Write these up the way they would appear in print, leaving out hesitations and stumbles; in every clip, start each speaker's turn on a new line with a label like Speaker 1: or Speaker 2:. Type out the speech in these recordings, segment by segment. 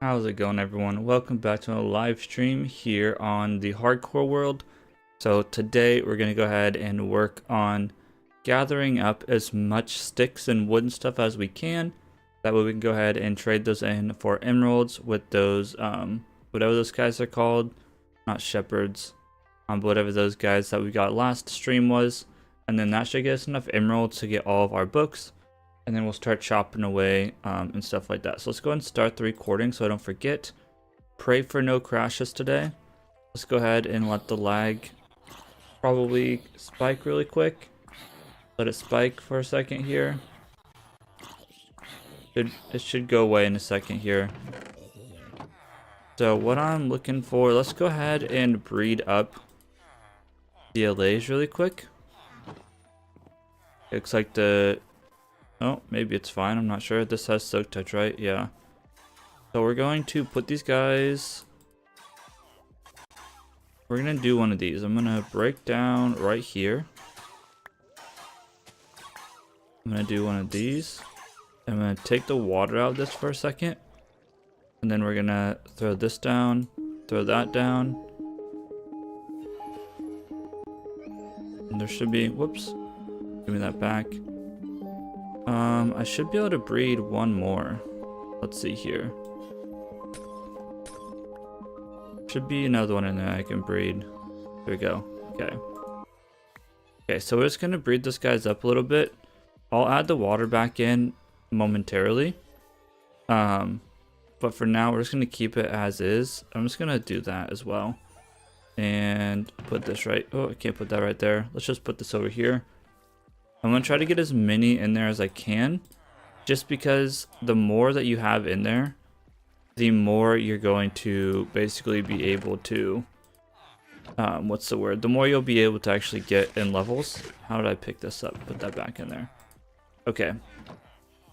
Speaker 1: How's it going, everyone? Welcome back to a live stream here on the hardcore world. So today we're going to go ahead and work on gathering up as much sticks and wooden stuff as we can. That way we can go ahead and trade those in for emeralds with those whatever those guys are called. Not shepherds, but whatever those guys that we got last stream was. And then that should get us enough emeralds to get all of our books. And then we'll start chopping away and stuff like that. So let's go ahead and start the recording so I don't forget. Pray for no crashes today. Let's go ahead and let the lag probably spike really quick. Let it spike for a second here. It should go away in a second here. So what I'm looking for, let's go ahead and breed up DLAs really quick. Looks like oh, maybe it's fine. I'm not sure. This has soak touch, right? Yeah. So we're going to put these guys. We're going to do one of these. I'm going to break down right here. I'm going to do one of these. I'm going to take the water out of this for a second. And then we're going to throw this down. Throw that down. And there should be, whoops. Give me that back. I should be able to breed one more. Let's see here. Should be another one in there I can breed. There we go. Okay. Okay, so we're just gonna breed this guys up a little bit. I'll add the water back in momentarily. But for now we're just gonna keep it as is. I'm just gonna do that as well. And put this right. Oh, I can't put that right there. Let's just put this over here. I'm going to try to get as many in there as I can, just because the more that you have in there, the more you're going to basically be able to, what's the word? The more you'll be able to actually get in levels. How did I pick this up? Put that back in there. Okay.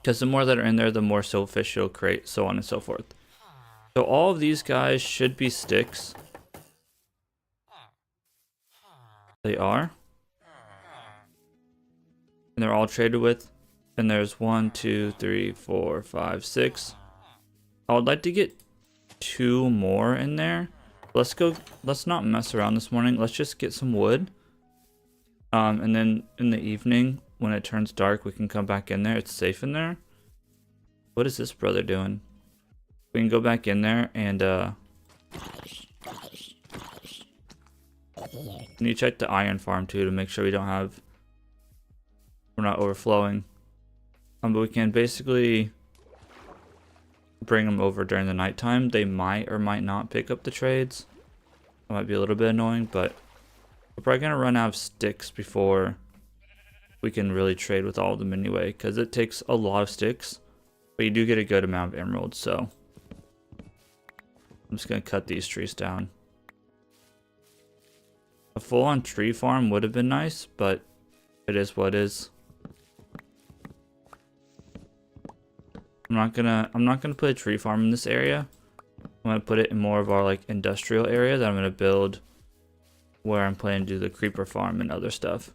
Speaker 1: Because the more that are in there, the more silverfish you'll create, so on and so forth. So all of these guys should be sticks. They are. And they're all traded with. And there's 1, 2, 3, 4, 5, 6. I would like to get 2 more in there. Let's not mess around this morning. Let's just get some wood. And then in the evening, when it turns dark, we can come back in there. It's safe in there. What is this brother doing? We can go back in there and need to check the iron farm too to make sure we're not overflowing. But we can basically bring them over during the nighttime. They might or might not pick up the trades. It might be a little bit annoying, but we're probably gonna run out of sticks before we can really trade with all of them anyway, because it takes a lot of sticks, but you do get a good amount of emeralds. So I'm just gonna cut these trees down. A full-on tree farm would have been nice, but it is what it is. I'm not gonna put a tree farm in this area. I'm gonna put it in more of our like industrial area that I'm gonna build, where I'm planning to do the creeper farm and other stuff.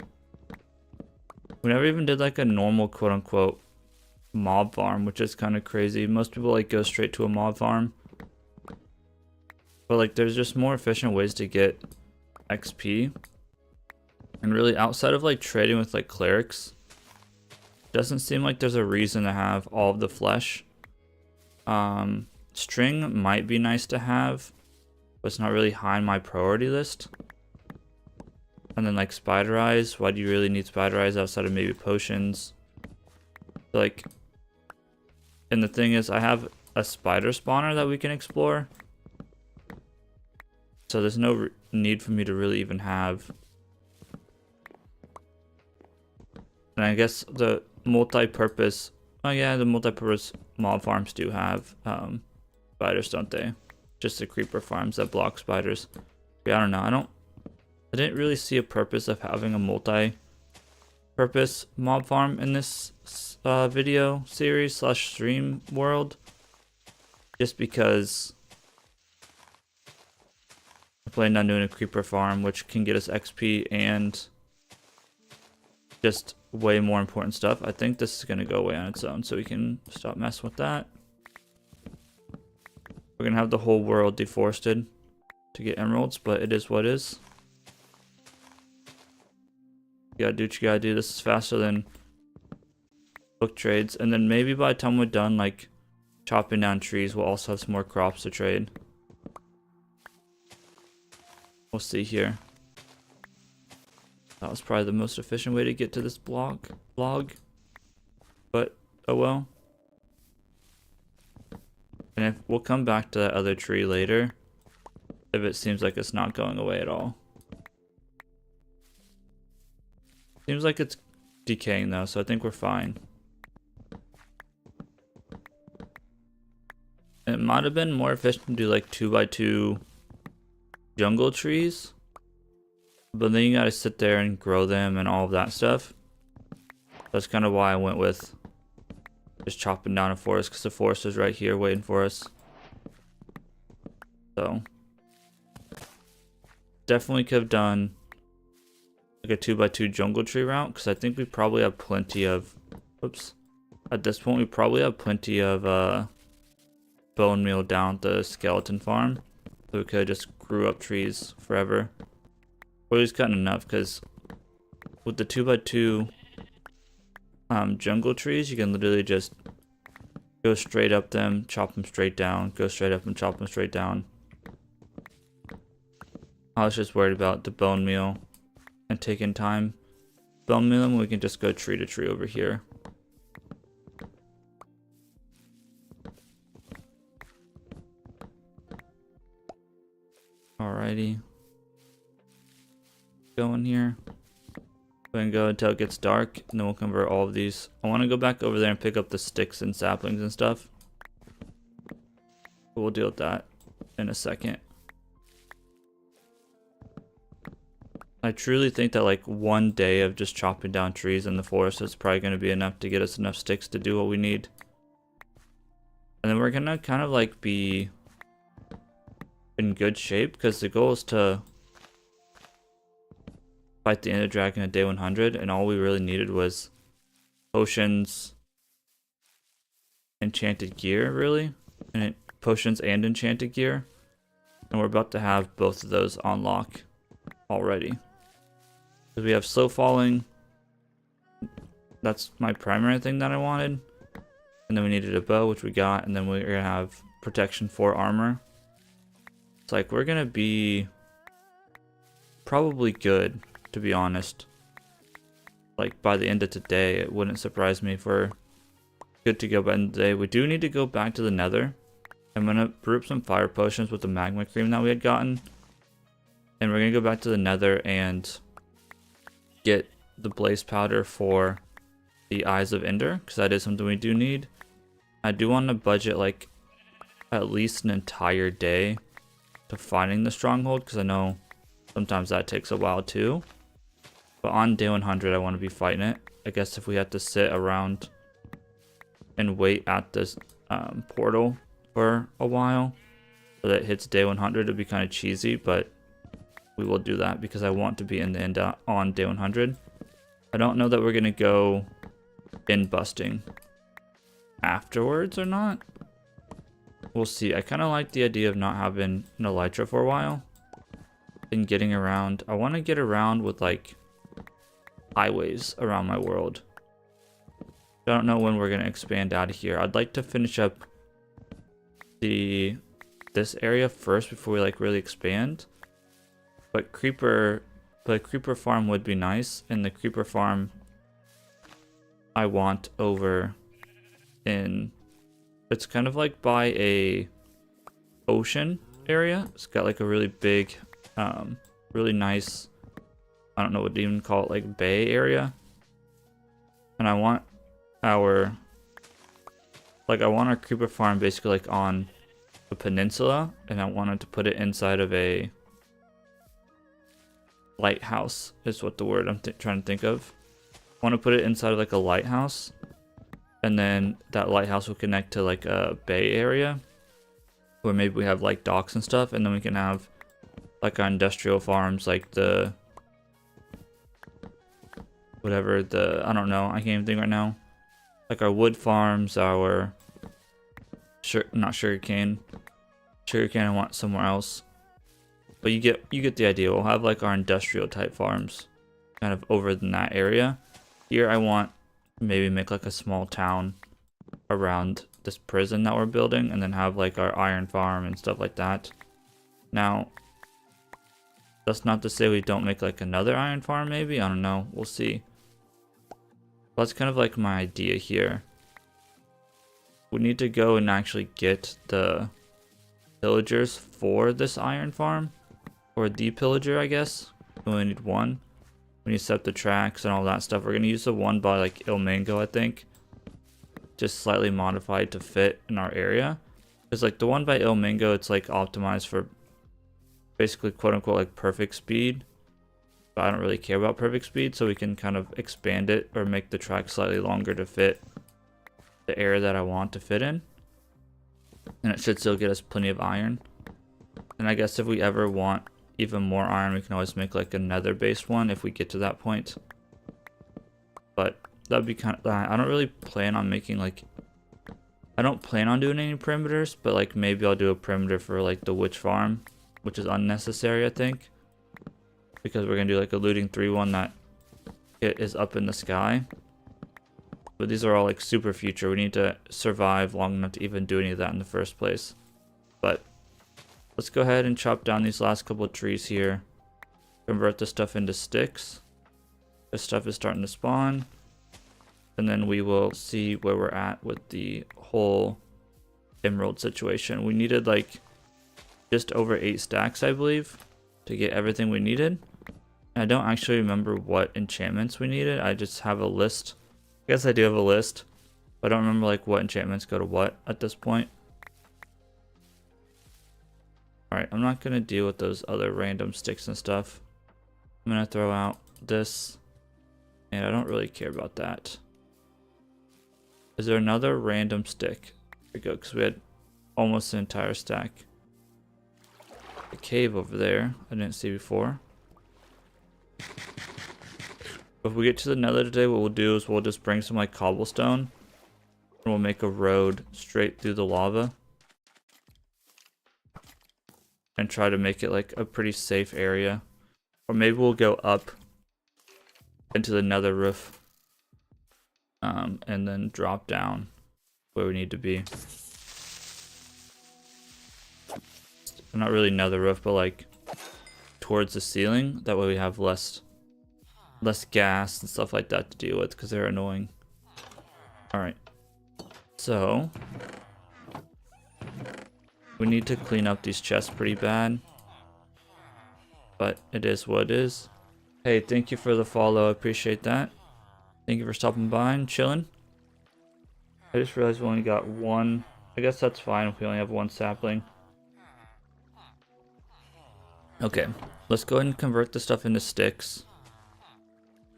Speaker 1: We never even did like a normal quote unquote mob farm, which is kind of crazy. Most people like go straight to a mob farm, but like there's just more efficient ways to get XP. And really outside of like trading with like clerics, doesn't seem like there's a reason to have all of the flesh. String might be nice to have, but it's not really high on my priority list. And then like spider eyes, why do you really need spider eyes outside of maybe potions? Like, and the thing is, I have a spider spawner that we can explore, so there's no need for me to really even have. And I guess the multi-purpose, oh yeah, the multi-purpose mob farms do have spiders, don't they? Just the creeper farms that block spiders. Yeah, I don't know. I didn't really see a purpose of having a multi-purpose mob farm in this video series / stream world, just because I plan on doing a creeper farm, which can get us XP and just way more important stuff. I think this is going to go away on its own, so we can stop messing with that. We're gonna have the whole world deforested to get emeralds, but it is what it is. You gotta do what you gotta do. This is faster than book trades, and then maybe by the time we're done like chopping down trees, we'll also have some more crops to trade. We'll see here. That was probably the most efficient way to get to this blog, but oh well. And if we'll come back to that other tree later if it seems like it's not going away at all. Seems like it's decaying though, so I think we're fine. It might have been more efficient to do like 2x2 jungle trees, but then you gotta sit there and grow them and all of that stuff. That's kind of why I went with just chopping down a forest, because the forest is right here waiting for us. So definitely could have done like a 2x2 jungle tree route, because I think we probably have plenty of, whoops, at this point we probably have plenty of bone meal down at the skeleton farm, so we could have just grew up trees forever. Or at least gotten enough, because with the 2x2 jungle trees, you can literally just go straight up them, chop them straight down, go straight up and chop them straight down. I was just worried about the bone meal and taking time. Bone meal them, we can just go tree to tree over here. Alrighty. Going here. We're gonna go until it gets dark, and then we'll convert all of these. I want to go back over there and pick up the sticks and saplings and stuff. But we'll deal with that in a second. I truly think that like one day of just chopping down trees in the forest is probably going to be enough to get us enough sticks to do what we need. And then we're gonna kind of like be in good shape, because the goal is to fight the Ender Dragon at day 100, and all we really needed was potions, enchanted gear, really, and potions and enchanted gear, and we're about to have both of those on lock already. Because we have slow falling, that's my primary thing that I wanted, and then we needed a bow, which we got, and then we're gonna have protection 4 armor. It's like we're gonna be probably good, to be honest. Like by the end of today, it wouldn't surprise me if we're good to go by the end of the day. We do need to go back to the nether. I'm gonna brew up some fire potions with the magma cream that we had gotten, and we're gonna go back to the nether and get the blaze powder for the eyes of Ender, because that is something we do need. I do want to budget like at least an entire day to finding the stronghold, because I know sometimes that takes a while too. But on day 100, I want to be fighting it. I guess if we have to sit around and wait at this portal for a while so that it hits day 100, it'd be kind of cheesy, but we will do that because I want to be in the end on day 100. I don't know that we're going to go in busting afterwards or not. We'll see. I kind of like the idea of not having an elytra for a while and getting around. I want to get around with like highways around my world. I don't know when we're going to expand out of here. I'd like to finish up this area first before we like really expand. But creeper farm would be nice, and the creeper farm I want over in, it's kind of like by a ocean area. It's got like a really big really nice, I don't know what to even call it, like bay area. And I want our creeper farm basically like on a peninsula, and I wanted to put it inside of a lighthouse is what the word I'm trying to think of. I want to put it inside of like a lighthouse, and then that lighthouse will connect to like a bay area where maybe we have like docks and stuff, and then we can have like our industrial farms, like the whatever the, I don't know, I can't even think right now, like our wood farms, our not sugarcane, sugarcane I want somewhere else. But you get the idea. We'll have like our industrial type farms kind of over in that area. Here I want maybe make like a small town around this prison that we're building, and then have like our iron farm and stuff like that. Now, that's not to say we don't make like another iron farm maybe. I don't know. We'll see. That's kind of like my idea here. We need to go and actually get the villagers for this iron farm. Or the pillager, I guess. We only need one. We need to set up the tracks and all that stuff. We're going to use the one by like Il Mango, I think. Just slightly modified to fit in our area. Because like the one by Il Mango, it's like optimized for basically quote unquote like perfect speed. But I don't really care about perfect speed, so we can kind of expand it or make the track slightly longer to fit the area that I want to fit in. And it should still get us plenty of iron. And I guess if we ever want even more iron, we can always make like a nether based one if we get to that point. But that'd be kind of, I don't really plan on making like, I don't plan on doing any perimeters, but like maybe I'll do a perimeter for like the witch farm, which is unnecessary, I think, because we're gonna do like a looting 3 one that it is up in the sky. But these are all like super future. We need to survive long enough to even do any of that in the first place. But let's go ahead and chop down these last couple of trees here. Convert the stuff into sticks. This stuff is starting to spawn. And then we will see where we're at with the whole emerald situation. We needed like just over 8 stacks, I believe, to get everything we needed. And I don't actually remember what enchantments we needed. I just have a list. I guess I do have a list, but I don't remember like what enchantments go to what at this point. Alright, I'm not going to deal with those other random sticks and stuff. I'm going to throw out this, and I don't really care about that. Is there another random stick? There we go, because we had almost an entire stack. The cave over there, I didn't see before. If we get to the nether today, what we'll do is we'll just bring some like cobblestone, and we'll make a road straight through the lava. And try to make it like a pretty safe area. Or maybe we'll go up into the nether roof. And then drop down where we need to be. Not really nether roof, but like towards the ceiling. That way we have less gas and stuff like that to deal with, because they're annoying. Alright. So we need to clean up these chests pretty bad. But it is what it is. Hey, thank you for the follow. I appreciate that. Thank you for stopping by and chilling. I just realized we only got one. I guess that's fine if we only have one sapling. Okay, let's go ahead and convert the stuff into sticks.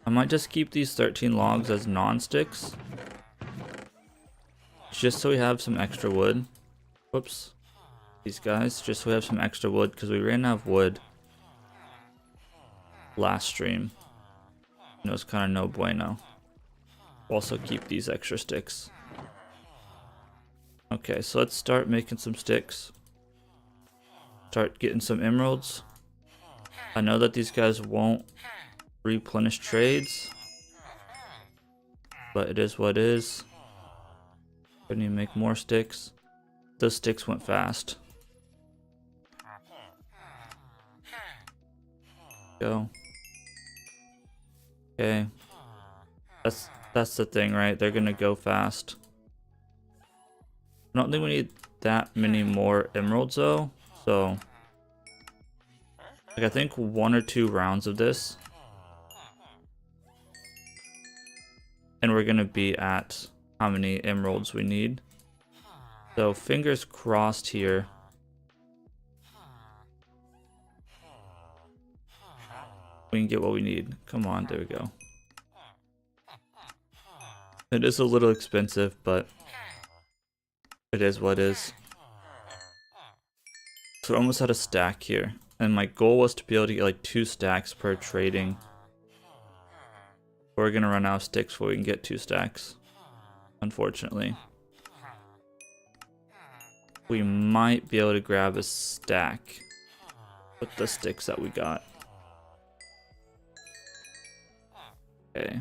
Speaker 1: I might just keep these 13 logs as non-sticks. Just so we have some extra wood. Whoops. These guys, just so we have some extra wood, because we ran out of wood last stream. It was kind of no bueno. Also keep these extra sticks. Okay, so let's start making some sticks. Start getting some emeralds. I know that these guys won't replenish trades, but it is what it is. We need to make more sticks. Those sticks went fast. Go. Okay. That's the thing, right? They're gonna go fast. I don't think we need that many more emeralds though. So like I think 1 or 2 rounds of this, and we're gonna be at how many emeralds we need. So fingers crossed here. We can get what we need. Come on, there we go. It is a little expensive, but it is what it is. So we're almost at a stack here. And my goal was to be able to get like 2 stacks per trading. We're gonna run out of sticks before we can get 2 stacks, unfortunately. we might be able to grab a stack with the sticks that we got. Okay.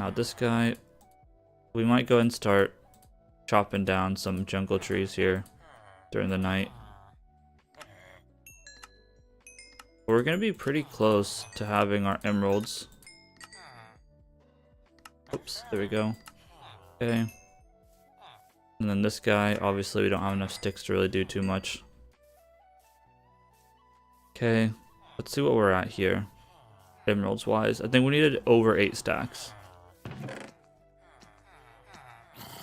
Speaker 1: Now this guy, we might go and start chopping down some jungle trees here during the night. We're gonna be pretty close to having our emeralds. Oops, there we go. Okay. And then this guy, obviously we don't have enough sticks to really do too much. Okay, let's see what we're at here, emeralds wise. I think we needed over 8 stacks.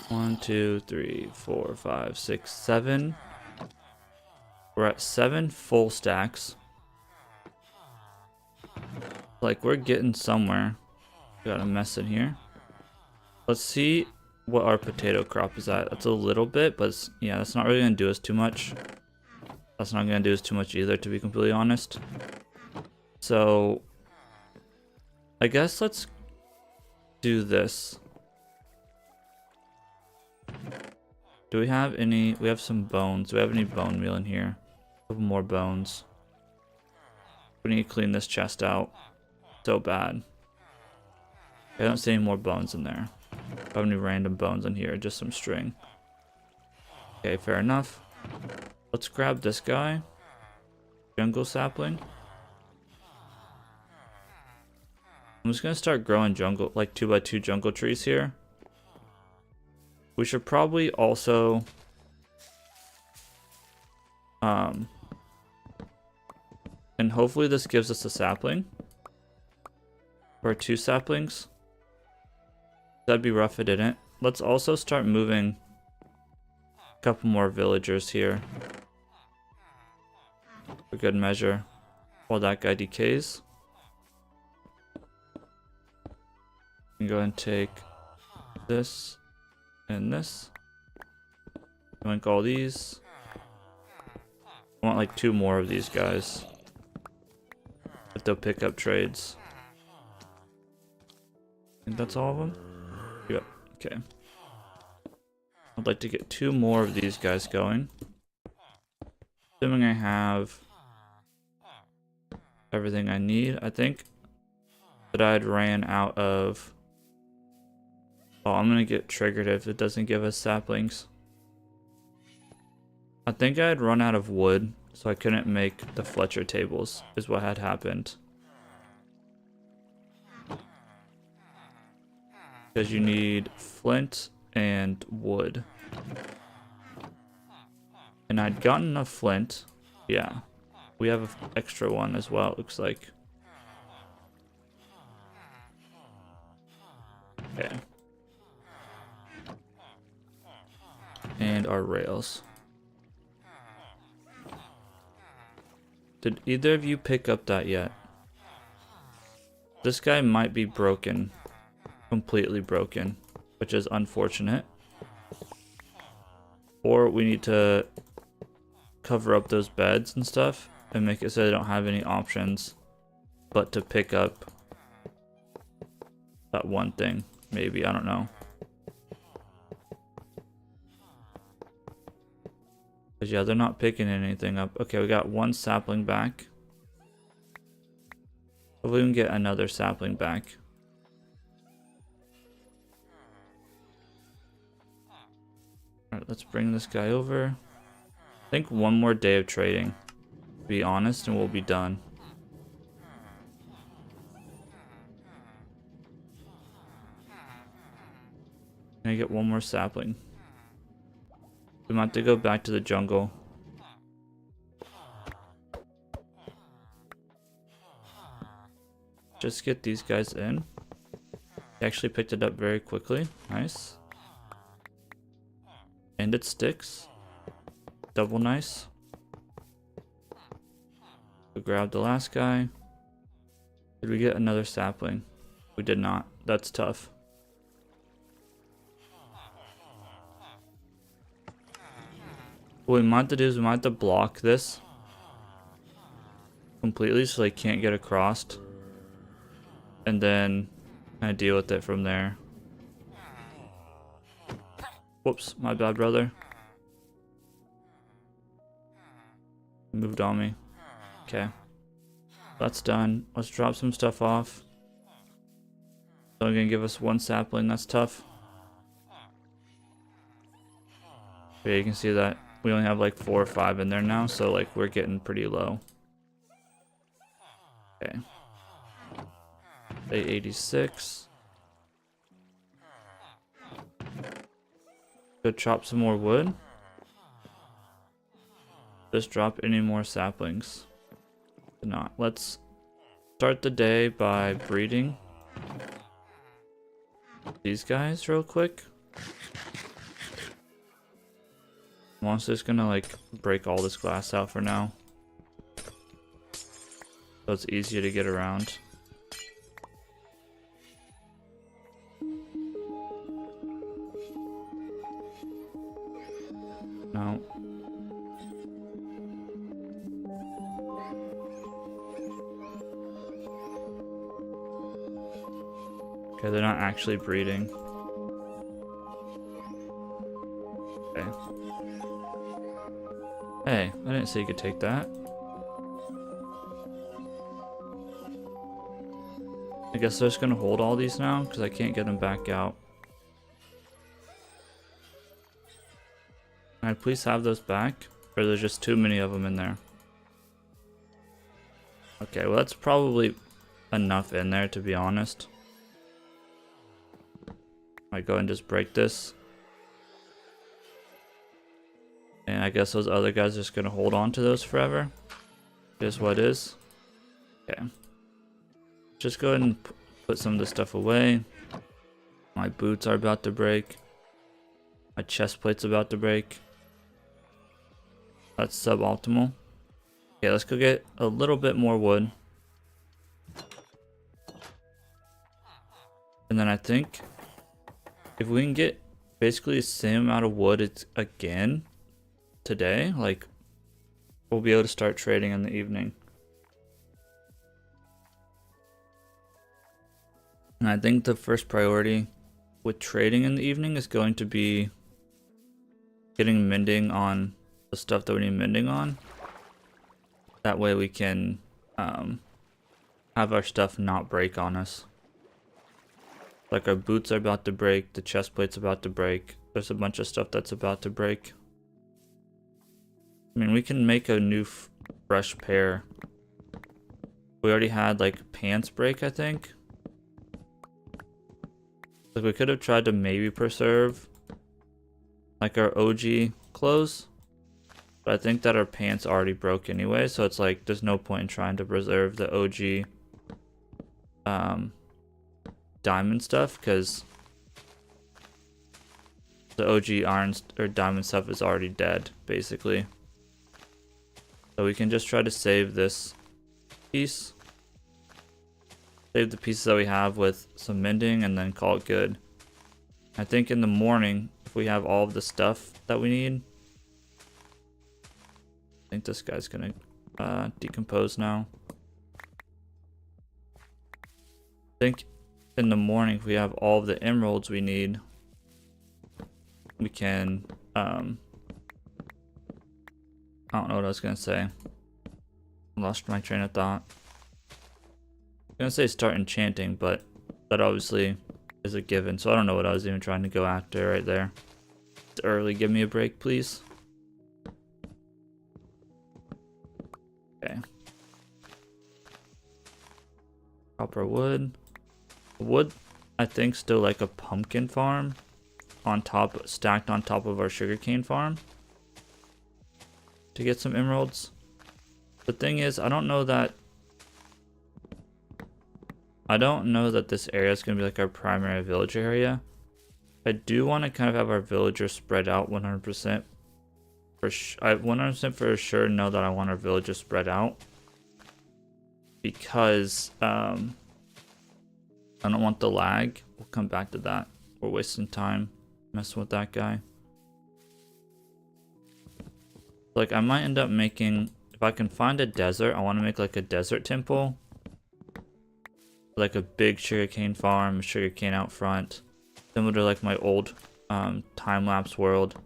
Speaker 1: 1, 2, 3, 4, 5, 6, 7. We're at 7 full stacks. Like, we're getting somewhere. Got a mess in here. Let's see what our potato crop is at. That's a little bit, but yeah, that's not really gonna do us too much. That's not gonna do us too much either, to be completely honest. So I guess let's do this. Do we have any? We have some bones. Do we have any bone meal in here? A couple more bones. We need to clean this chest out. So bad. I don't see any more bones in there. I don't have any random bones in here, just some string. Okay, fair enough. Let's grab this guy. Jungle sapling. I'm just gonna start growing jungle, like 2x2 jungle trees here. We should probably also and hopefully this gives us a sapling or 2 saplings. That'd be rough if it didn't. Let's also start moving a couple more villagers here for good measure while that guy decays. We can go ahead and take this and this. Link all these. I want like 2 more of these guys. But they'll pick up trades. I think that's all of them. Yep. Okay. I'd like to get 2 more of these guys going. Assuming I have everything I need. I think that I'd ran out of... Oh, I'm gonna get triggered if it doesn't give us saplings. I think I had run out of wood, so I couldn't make the Fletcher tables, is what had happened. Because you need flint and wood. And I'd gotten enough flint. Yeah. We have an extra one as well, it looks like. Okay. And our rails. Did either of you pick up that yet? This guy might be broken. Completely broken. Which is unfortunate. Or we need to cover up those beds and stuff. And make it so they don't have any options. But to pick up that one thing. Maybe, I don't know. Because yeah, they're not picking anything up. Okay, we got 1 sapling back. Hopefully we can get another sapling back. Alright, let's bring this guy over. I think 1 more day of trading, to be honest, and we'll be done. Can I get 1 more sapling? We might have to go back to the jungle. Just get these guys in. He actually picked it up very quickly. Nice. And it sticks. Double nice. We grabbed the last guy. Did we get another sapling? We did not. That's tough. What we might have to do is we might have to block this completely so they can't get across. And then kind of deal with it from there. Whoops, my bad, brother. Moved on me. Okay. That's done. Let's drop some stuff off. So gonna give us 1 sapling. That's tough. Yeah, you can see that we only have like 4 or 5 in there now, so like we're getting pretty low. Okay. Day 86. Go chop some more wood. Just drop any more saplings. Not. Let's start the day by breeding these guys real quick. I'm also just gonna like break all this glass out for now, so it's easier to get around. No. Okay, they're not actually breeding. Okay. Hey, I didn't say you could take that. I guess they're just gonna hold all these now because I can't get them back out. Can I please have those back? Or there's just too many of them in there? Okay, well that's probably enough in there, to be honest. I go and just break this. And I guess those other guys are just gonna hold on to those forever. Is what it is. Okay. Just go ahead and put some of this stuff away. My boots are about to break. My chest plate's about to break. That's suboptimal. Okay, let's go get a little bit more wood. And then I think if we can get basically the same amount of wood again today, like we'll be able to start trading in the evening. And I think the first priority with trading in the evening is going to be getting mending on the stuff that we need mending on. That way we can have our stuff not break on us. Like our boots are about to break, the chest plate's about to break. There's a bunch of stuff that's about to break. I mean, we can make a new fresh pair. We already had like pants break, I think. Like we could have tried to maybe preserve like our OG clothes. But I think that our pants already broke anyway, so it's like there's no point in trying to preserve the OG diamond stuff, because the OG iron or diamond stuff is already dead, basically. So we can just try to save this piece. Save the pieces that we have with some mending and then call it good. I think in the morning, if we have all of the stuff that we need, I think this guy's gonna decompose now. I think in the morning, if we have all of the emeralds we need, we can, I don't know what I was gonna say. I lost my train of thought. I'm gonna say start enchanting, but that obviously is a given, so I don't know what I was even trying to go after right there. It's early, give me a break, please. Okay. Copper wood. Wood, I think, still like a pumpkin farm on top, stacked on top of our sugarcane farm to get some emeralds. The thing is, I don't know that this area is going to be like our primary village area. I do want to kind of have our villagers spread out 100%. I 100% for sure know that I want our villagers spread out. Because I don't want the lag. We'll come back to that. We're wasting time messing with that guy. Like I might end up making, if I can find a desert, I want to make like a desert temple. Like a big sugarcane farm, sugarcane out front. Similar to like my old time-lapse world.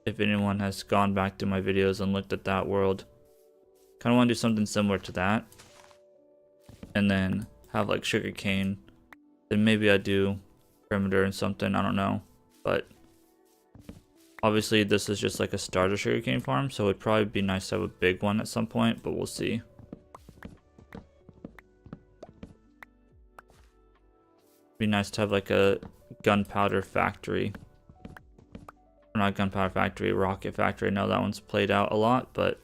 Speaker 1: if anyone has gone back to my videos and looked at that world. Kind of want to do something similar to that. And then have like sugarcane. Then maybe I do perimeter and something, I don't know. But obviously this is just like a starter sugarcane farm, so it'd probably be nice to have a big one at some point, but we'll see. Be nice to have like a gunpowder factory. Or not gunpowder factory, rocket factory. I know that one's played out a lot, but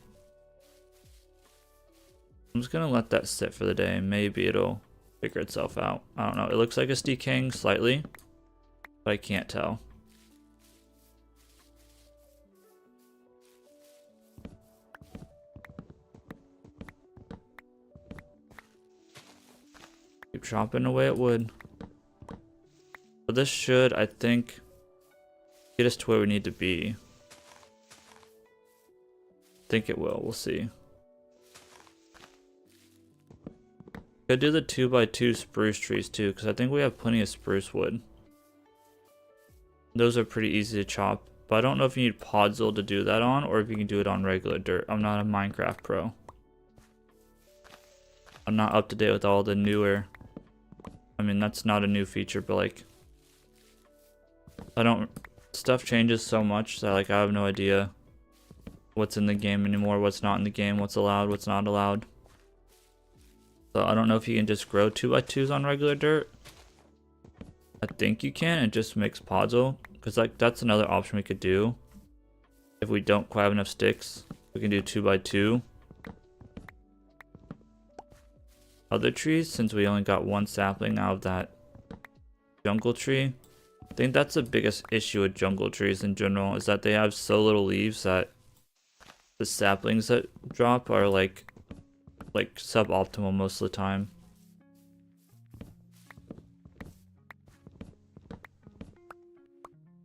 Speaker 1: I'm just gonna let that sit for the day. Maybe it'll figure itself out. I don't know. It looks like it's decaying slightly, but I can't tell. Keep chopping away it would. But this should, I think, get us to where we need to be. I think it will. We'll see. Could do the 2x2 spruce trees too, because I think we have plenty of spruce wood. Those are pretty easy to chop, but I don't know if you need podzol to do that on, or if you can do it on regular dirt. I'm not a Minecraft pro. I'm not up to date with all the newer. I mean, that's not a new feature, but like, stuff changes so much that like I have no idea what's in the game anymore, what's not in the game, what's allowed, what's not allowed. So I don't know if you can just grow 2x2s on regular dirt. I think you can, and just mix podzol, because like that's another option we could do. If we don't quite have enough sticks, we can do 2x2. Other trees, since we only got one sapling out of that jungle tree. I think that's the biggest issue with jungle trees in general, is that they have so little leaves that the saplings that drop are like suboptimal most of the time.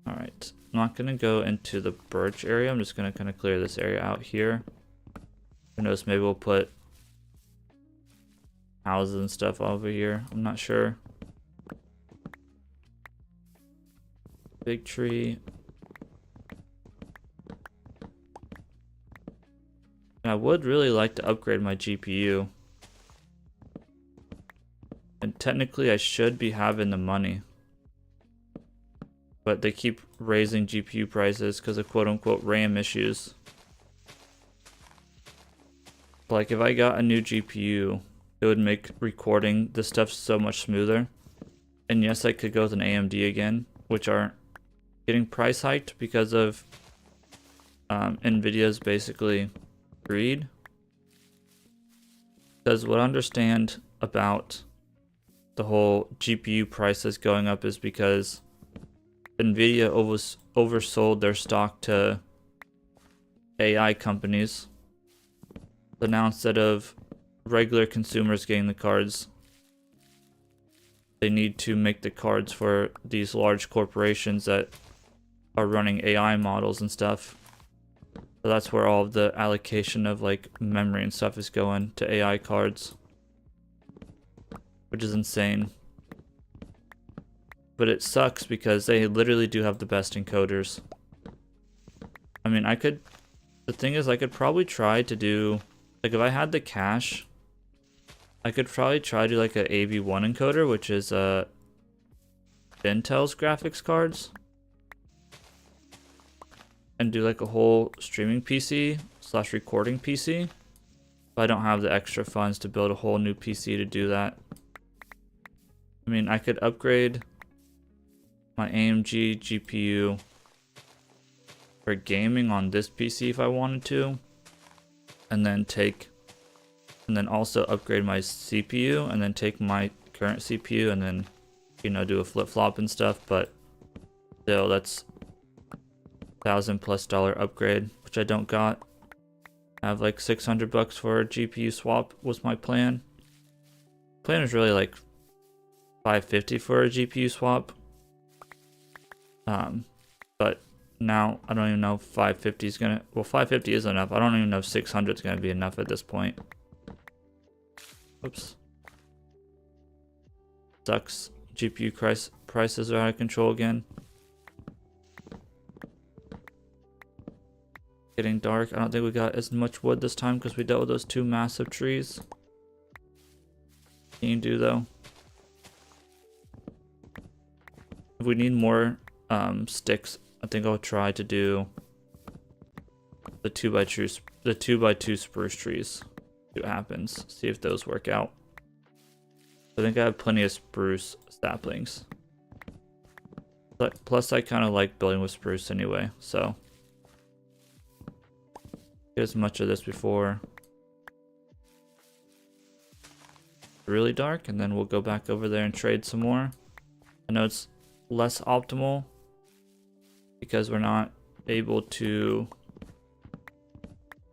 Speaker 1: Alright, I'm not gonna go into the birch area, I'm just gonna kind of clear this area out here. Who knows, maybe we'll put houses and stuff over here, I'm not sure. Big tree. I would really like to upgrade my GPU. And technically I should be having the money. But they keep raising GPU prices because of quote-unquote RAM issues. Like if I got a new GPU, it would make recording this stuff so much smoother. And yes, I could go with an AMD again, which are getting price hiked because of Nvidia's basically greed. Because what I understand about the whole GPU prices going up is because Nvidia oversold their stock to AI companies. So now instead of regular consumers getting the cards, they need to make the cards for these large corporations that are running AI models and stuff. So that's where all of the allocation of like memory and stuff is going, to AI cards, which is insane. But it sucks because they literally do have the best encoders. I mean, the thing is, I could probably try to do, like if I had the cash, I could probably try to do like a AV1 encoder, which is Intel's graphics cards, and do like a whole streaming PC / recording PC. But I don't have the extra funds to build a whole new PC to do that. I mean, I could upgrade my AMG GPU for gaming on this PC if I wanted to, and then also upgrade my CPU, and then take my current CPU and then, you know, do a flip-flop and stuff. But still, that's $1,000+ upgrade, which I don't got. I have like $600 for a GPU swap was my plan. Plan was really like $550 for a GPU swap. But now I don't even know if 550 is gonna, well, 550 is enough. I don't even know if 600 is gonna be enough at this point. Oops. Sucks. GPU prices are out of control again. getting dark. I don't think we got as much wood this time because we dealt with those two massive trees. Can you do though? If we need more sticks, I think I'll try to do the 2x2 spruce trees. See what happens. See if those work out. I think I have plenty of spruce saplings. But plus I kind of like building with spruce anyway, so get as much of this before really dark, and then we'll go back over there and trade some more. I know it's less optimal because we're not able to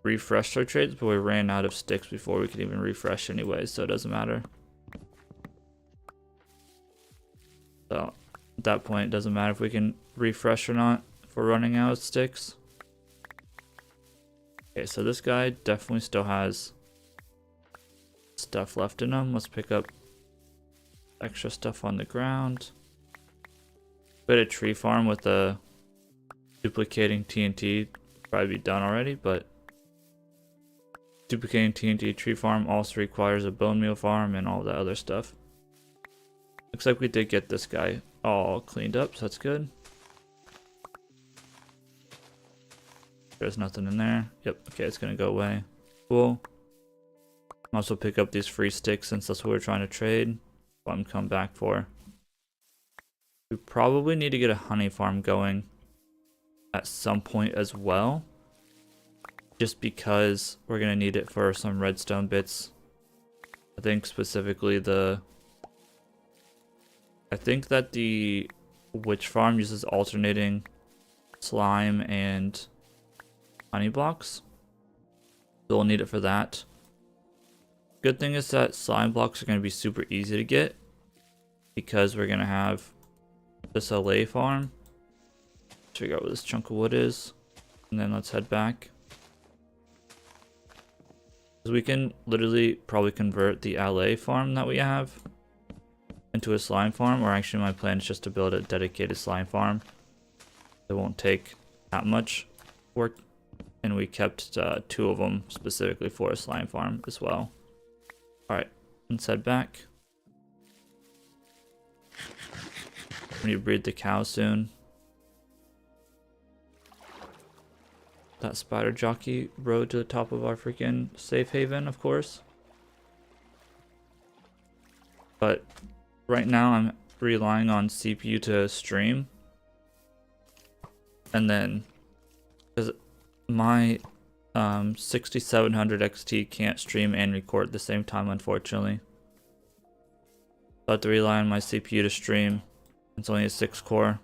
Speaker 1: refresh our trades, but we ran out of sticks before we could even refresh anyway, so it doesn't matter. So at that point it doesn't matter if we can refresh or not if we're running out of sticks. Okay, so this guy definitely still has stuff left in him. Let's pick up extra stuff on the ground. Bit of tree farm with a duplicating TNT probably be done already, but duplicating TNT tree farm also requires a bone meal farm and all that other stuff. Looks like we did get this guy all cleaned up, so that's good. There's nothing in there. Yep, okay, it's gonna go away. Cool. Also pick up these free sticks since that's what we're trying to trade. What I'm coming back for. We probably need to get a honey farm going at some point as well. Just because we're gonna need it for some redstone bits. I think specifically I think that the witch farm uses alternating slime and honey blocks. So we'll need it for that. Good thing is that slime blocks are going to be super easy to get because we're going to have this LA farm. Let's figure out where this chunk of wood is, and then let's head back. Because we can literally probably convert the LA farm that we have into a slime farm, or actually my plan is just to build a dedicated slime farm. It won't take that much work, and we kept 2 of them specifically for a slime farm as well. Alright, let's head back. We need to breed the cow soon. That spider jockey rode to the top of our freaking safe haven, of course. But right now I'm relying on CPU to stream. And then, because my 6700 XT can't stream and record at the same time, unfortunately. So I have to rely on my CPU to stream. It's only a 6 core.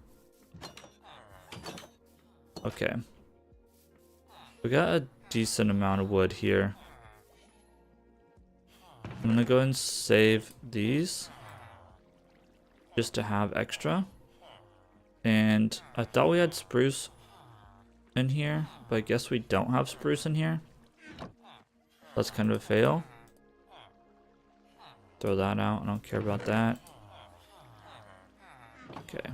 Speaker 1: Okay. We got a decent amount of wood here. I'm gonna go ahead and save these just to have extra. And I thought we had spruce in here, but I guess we don't have spruce in here. That's kind of a fail. Throw that out. I don't care about that. Okay.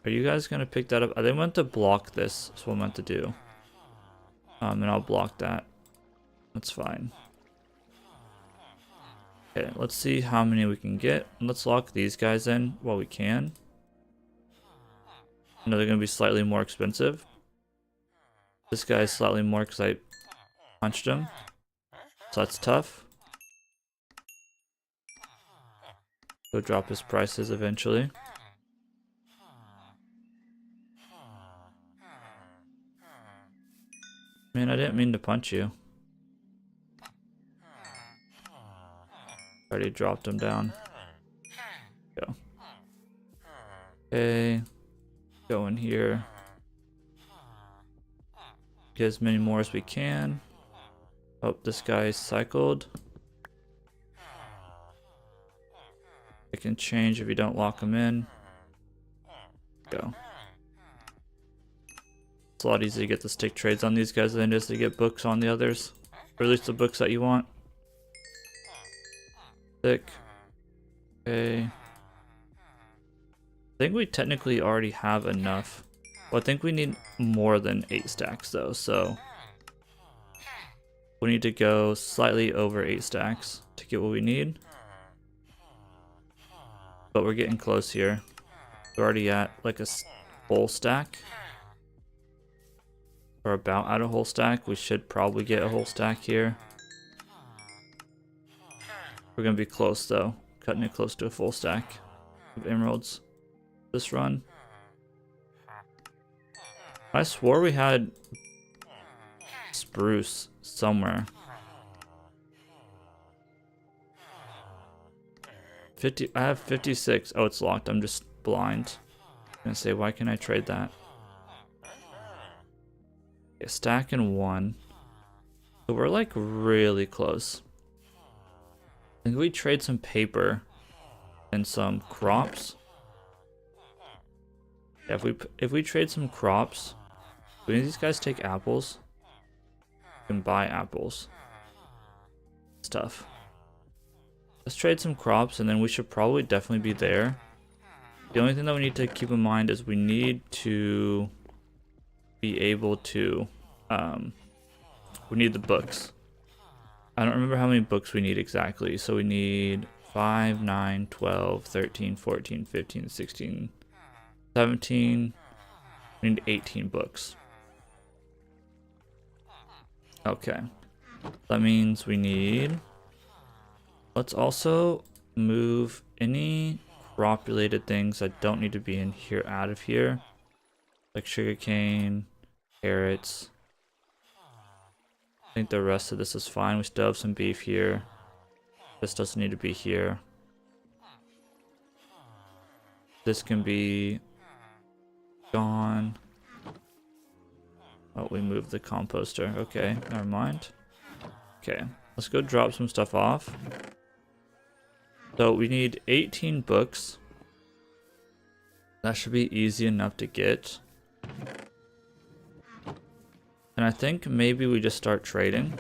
Speaker 1: Are you guys gonna pick that up? I meant to block this. That's what I meant to do. And I'll block that. That's fine. Okay, let's see how many we can get. Let's lock these guys in while we can. I know they're gonna be slightly more expensive. This guy is slightly more because I punched him. So that's tough. He'll drop his prices eventually. Man, I didn't mean to punch you. Already dropped him down. Go. Okay. Go in here. Get as many more as we can. Oh, this guy cycled. It can change if you don't lock him in. Go. It's a lot easier to get the stick trades on these guys than it is to get books on the others. Or at least the books that you want. Stick. Okay. I think we technically already have enough. Well, I think we need more than 8 stacks though, so We need to go slightly over 8 stacks to get what we need. But we're getting close here. We're already at like a whole stack. We're about at a whole stack. We should probably get a whole stack here. We're gonna be close though. Cutting it close to a full stack of emeralds this run. I swore we had spruce somewhere. 50. I have 56. Oh, it's locked. I'm just blind. I'm gonna say, why can't I trade that? A stack and 1. So we're like really close. I think we trade some paper and some crops. Yeah, if we trade some crops, do any of these guys take apples? We can buy apples. Stuff. Let's trade some crops and then we should probably definitely be there. The only thing that we need to keep in mind is we need to be able to, we need the books. I don't remember how many books we need exactly. So we need 5, 9, 12, 13, 14, 15, 16, 17. We need 18 books. Okay. That means we need... Let's also move any crop related things that don't need to be in here out of here. Like sugarcane, carrots. I think the rest of this is fine. We still have some beef here. This doesn't need to be here. This can be gone. Oh, we moved the composter. Okay, never mind. Okay, let's go drop some stuff off. So we need 18 books. That should be easy enough to get. And I think maybe we just start trading.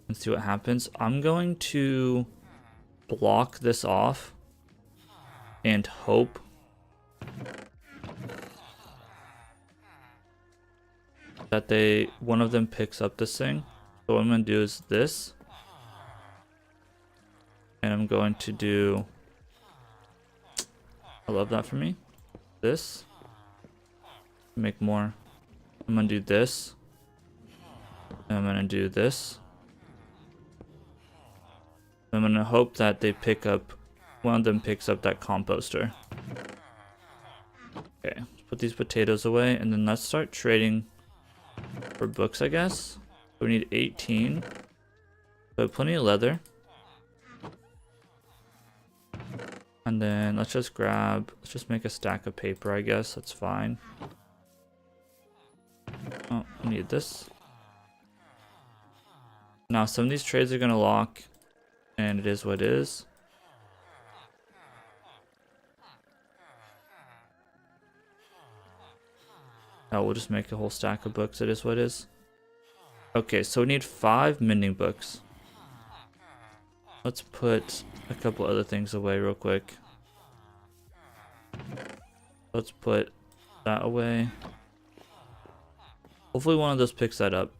Speaker 1: And see what happens. I'm going to block this off. And hope that one of them picks up this thing. So what I'm going to do is this. And I'm going to do, I love that for me, this, make more. I'm going to do this, and I'm going to do this. I'm going to hope that they pick up, one of them picks up that composter. Okay, let's put these potatoes away, and then let's start trading for books, I guess. We need 18, we have plenty of leather. And then let's just make a stack of paper, I guess. That's fine. Oh, we need this. Now, some of these trades are going to lock, and it is what it is. Oh, we'll just make a whole stack of books. It is what it is. Okay, so we need 5 mending books. Let's put a couple other things away real quick. Let's put that away. Hopefully one of those picks that up.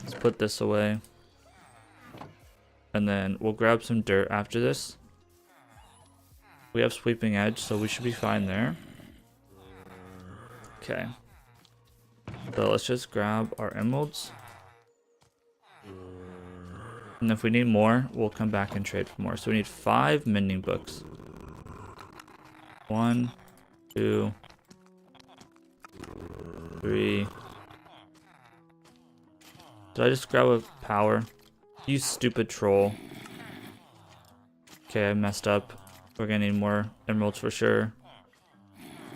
Speaker 1: Let's put this away. And then we'll grab some dirt after this. We have sweeping edge, so we should be fine there. Okay. So let's just grab our emeralds. And if we need more, we'll come back and trade for more. So we need 5 mending books. 1, 2, 3. Did I just grab a power? You stupid troll. Okay, I messed up. We're gonna need more emeralds for sure.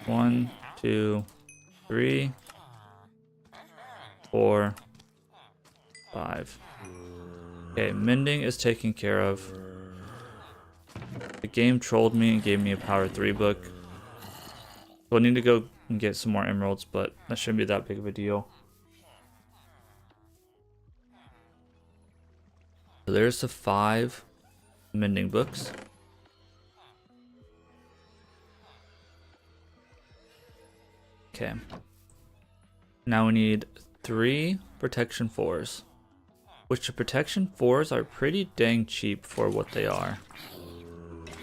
Speaker 1: 1, 2, 3, 4, 5. Okay, mending is taken care of. The game trolled me and gave me a power 3 book. So I need to go and get some more emeralds, but that shouldn't be that big of a deal. So there's the 5 mending books. Okay. Now we need 3 protection 4s, which the protection 4s are pretty dang cheap for what they are.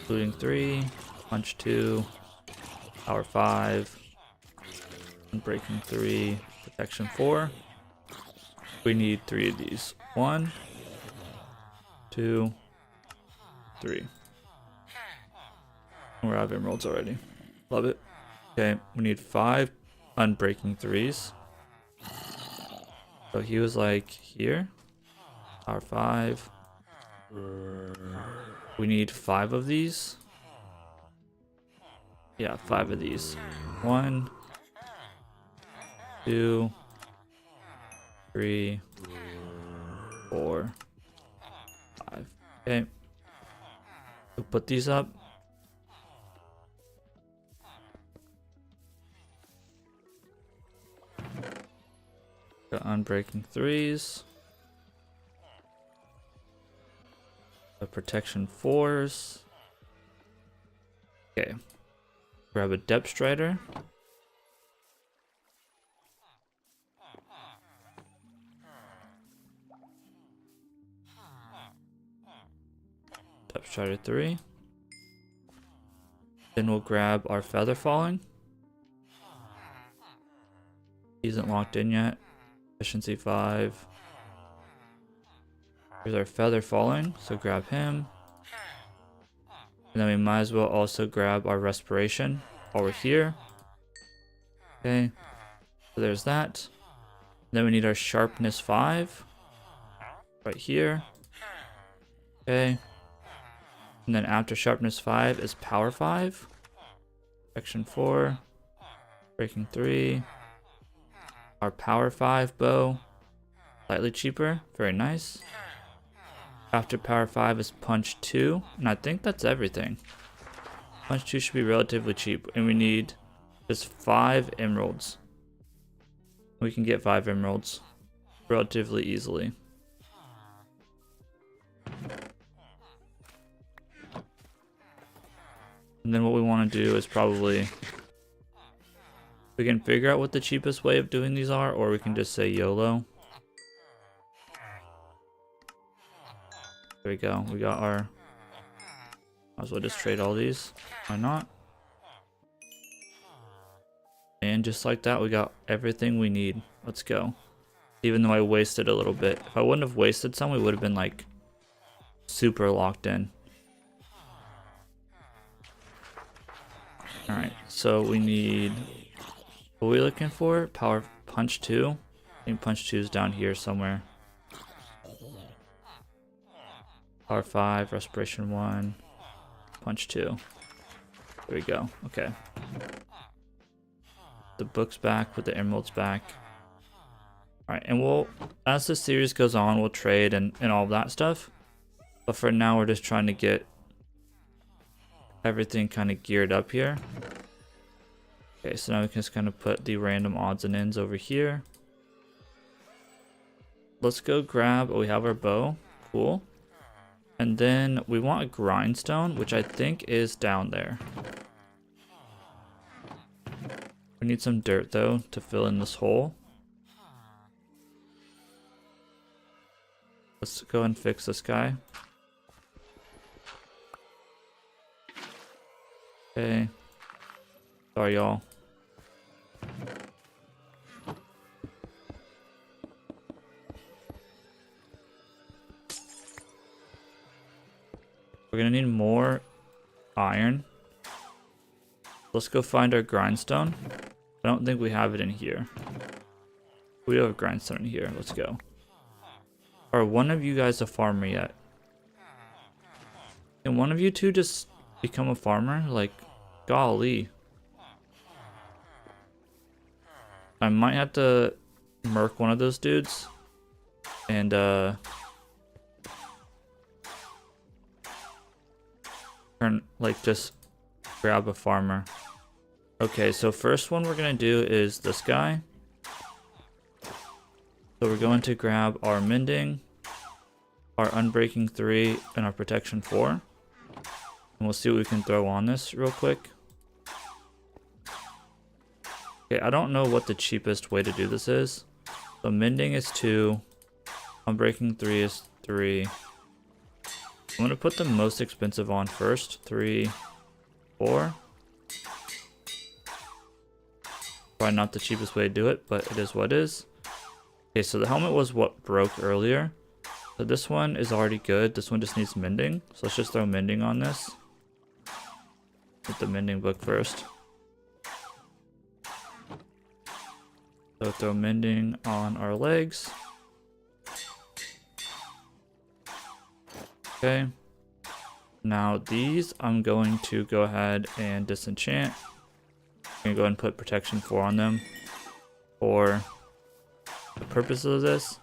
Speaker 1: Including 3, punch 2, power 5, unbreaking 3, protection 4. We need 3 of these. 1, 2, 3. We're out of emeralds already. Love it. Okay, we need 5 unbreaking 3s. So he was like here. Power 5. We need 5 of these. Yeah, 5 of these. 1, 2, 3, 4, 5. Okay. We'll put these up. Got unbreaking 3s. The protection 4s. Okay. Grab a depth strider. Depth strider 3. Then we'll grab our feather falling. He isn't locked in yet. Efficiency 5. Here's our feather falling, so grab him. And then we might as well also grab our respiration while we're here. Okay, so there's that. Then we need our sharpness 5 right here. Okay, and then after sharpness 5 is power 5, section 4, breaking 3. Our power 5 bow, slightly cheaper, very nice. After power 5 is punch 2, and I think that's everything. Punch 2 should be relatively cheap, and we need just 5 emeralds. We can get 5 emeralds relatively easily. And then what we want to do is probably, we can figure out what the cheapest way of doing these are, or we can just say YOLO. There we go. We got our, might as well just trade all these. Why not? And just like that, we got everything we need. Let's go. Even though I wasted a little bit. If I wouldn't have wasted some, we would have been like super locked in. Alright, so we need, what are we looking for? Power punch 2. I think punch 2 is down here somewhere. Power 5, respiration 1, punch 2. There we go. Okay. The book's back, put the emeralds back. Alright, and we'll, as the series goes on, we'll trade and all of that stuff. But for now, we're just trying to get everything kind of geared up here. Okay, so now we can just kind of put the random odds and ends over here. Let's go grab, oh, we have our bow. Cool. And then we want a grindstone, which I think is down there. We need some dirt though to fill in this hole. Let's go and fix this guy. Okay. Sorry, y'all. We're gonna need more iron. Let's go find our grindstone. I don't think we have it in here. We do have a grindstone in here. Let's go. Are one of you guys a farmer yet? Can one of you two just become a farmer? Like, golly. I might have to murk one of those dudes. And, turn, like, just grab a farmer. Okay, so first one we're gonna do is this guy. So we're going to grab our mending, our unbreaking 3, and our protection 4. And we'll see what we can throw on this real quick. Okay, I don't know what the cheapest way to do this is. So mending is 2. Unbreaking 3 is 3. I'm gonna put the most expensive on first. 3, 4. Probably not the cheapest way to do it, but it is what it is. Okay, so the helmet was what broke earlier. So this one is already good. This one just needs mending. So let's just throw mending on this. Get the mending book first. So throw mending on our legs. Okay. Now these I'm going to go ahead and disenchant. I'm going to go ahead and put protection 4 on them for the purpose of this.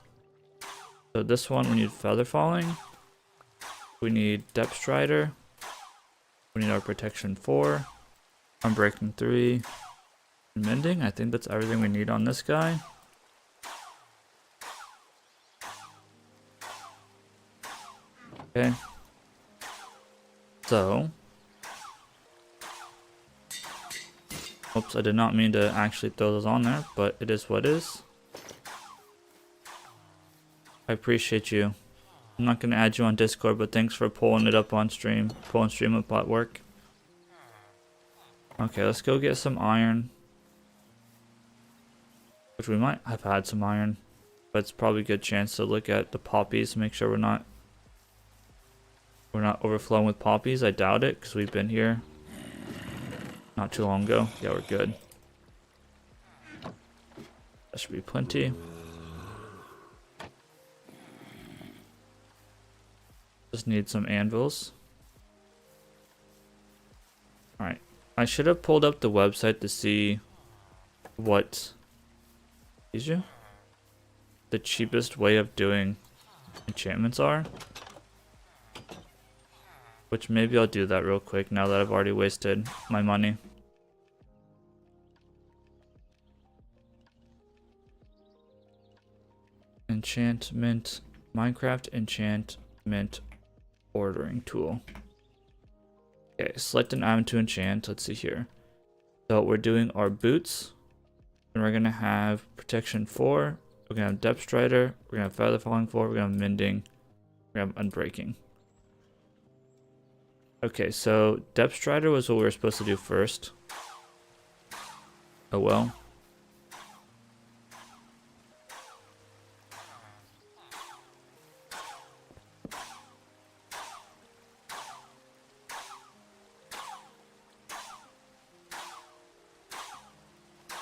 Speaker 1: So this one we need feather falling. We need depth strider. We need our protection 4. Unbreaking 3. Mending. I think that's everything we need on this guy. Okay. So. Oops, I did not mean to actually throw those on there, but it is what it is. I appreciate you. I'm not going to add you on Discord, but thanks for pulling it up on stream. Pulling stream up at work. Okay, let's go get some iron. Which we might have had some iron. But it's probably a good chance to look at the poppies. Make sure we're not overflowing with poppies. I doubt it, because we've been here not too long ago. Yeah, we're good. That should be plenty. Just need some anvils. Alright. I should have pulled up the website to see what the cheapest way of doing enchantments are. Which maybe I'll do that real quick now that I've already wasted my money. Enchantment. Minecraft enchantment ordering tool. Okay, select an item to enchant. Let's see here. So we're doing our boots. And we're going to have protection 4. We're going to have depth strider. We're going to have feather falling 4. We're going to have mending. We're going to have unbreaking. Okay, so depth strider was what we were supposed to do first. Oh well.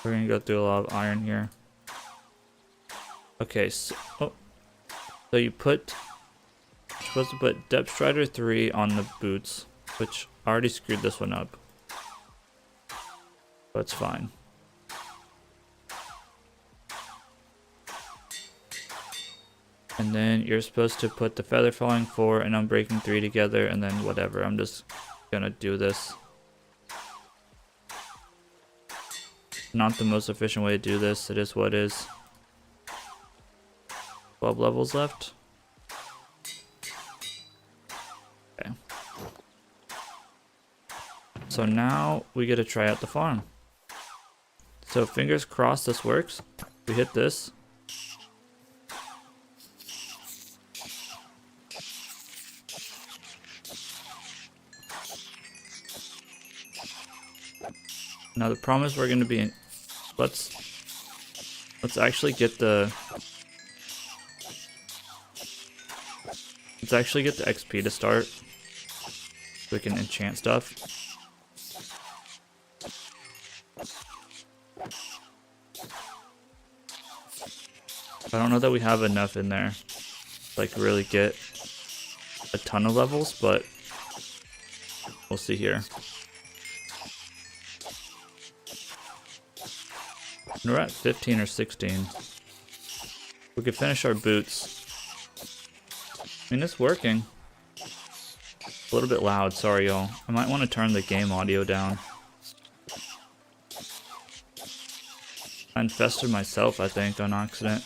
Speaker 1: We're gonna go through a lot of iron here. Okay, so you're supposed to put depth strider 3 on the boots, which I already screwed this one up. But it's fine. And then you're supposed to put the feather falling 4 and unbreaking 3 together, and then whatever. I'm just gonna do this. Not the most efficient way to do this. It is what it is. 12 levels left. Okay. So now we get to try out the farm. So fingers crossed this works. We hit this. Now the problem is we're going to be in... Let's actually get the... Let's actually get the XP to start. So we can enchant stuff. I don't know that we have enough in there to like really get a ton of levels, but we'll see here. We're at 15 or 16. We could finish our boots. I mean, it's working. A little bit loud, sorry y'all. I might want to turn the game audio down. I infested myself, I think, on accident.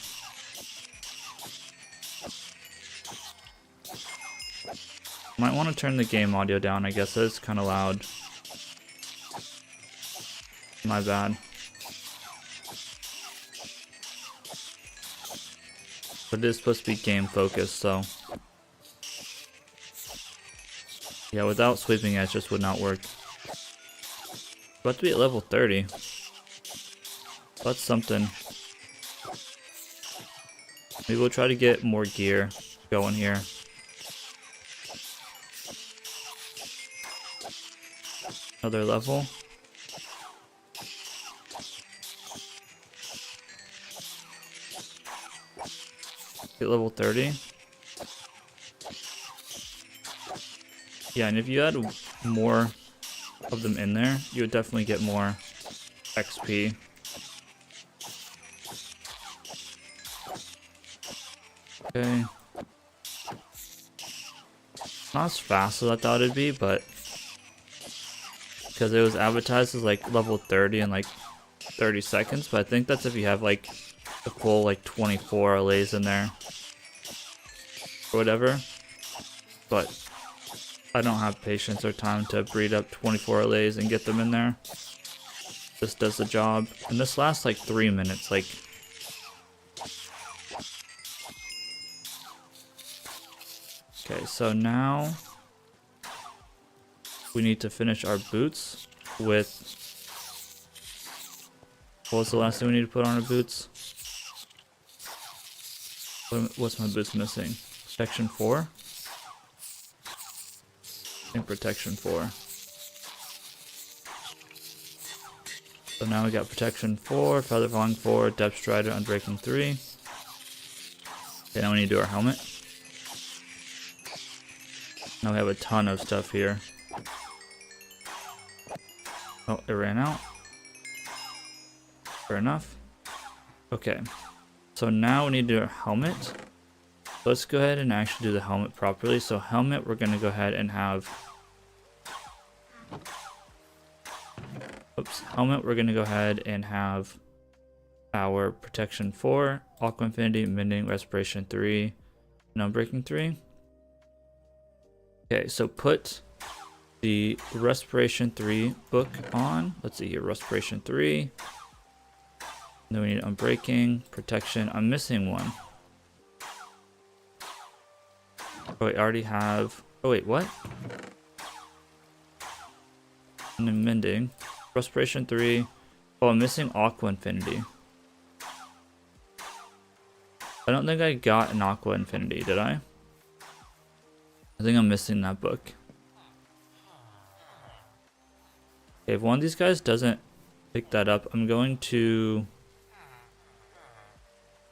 Speaker 1: Might want to turn the game audio down, I guess. It's kind of loud. My bad. But it is supposed to be game focused, so yeah, without sweeping edge just would not work. About to be at level 30. That's something. Maybe we'll try to get more gear going here. Another level. Get level 30. Yeah, and if you had more of them in there, you would definitely get more XP. Okay. Not as fast as I thought it'd be, but because it was advertised as like level 30 in like 30 seconds, but I think that's if you have like the full like 24 allays in there or whatever. But I don't have patience or time to breed up 24 allays and get them in there. This does the job, and this lasts like 3 minutes. Like, okay, so now we need to finish our boots with, what was the last thing we need to put on our boots? What's my boots missing? Protection 4? And protection 4. So now we got protection 4, feather falling 4, depth strider, unbreaking 3. Okay, now we need to do our helmet. Now we have a ton of stuff here. Oh, it ran out. Fair enough. Okay, so now we need to do our helmet. Let's go ahead and actually do the helmet properly. So helmet, we're going to go ahead and have... Oops, helmet, we're going to go ahead and have our protection 4, aqua infinity, mending, respiration 3, and unbreaking 3. Okay, so put the respiration 3 book on. Let's see here, respiration 3. Then we need unbreaking, protection. I'm missing one. Oh wait, I already have... Oh wait, what? And then mending. Respiration 3. Oh, I'm missing aqua infinity. I don't think I got an aqua infinity, did I? I think I'm missing that book. Okay, if one of these guys doesn't pick that up, I'm going to...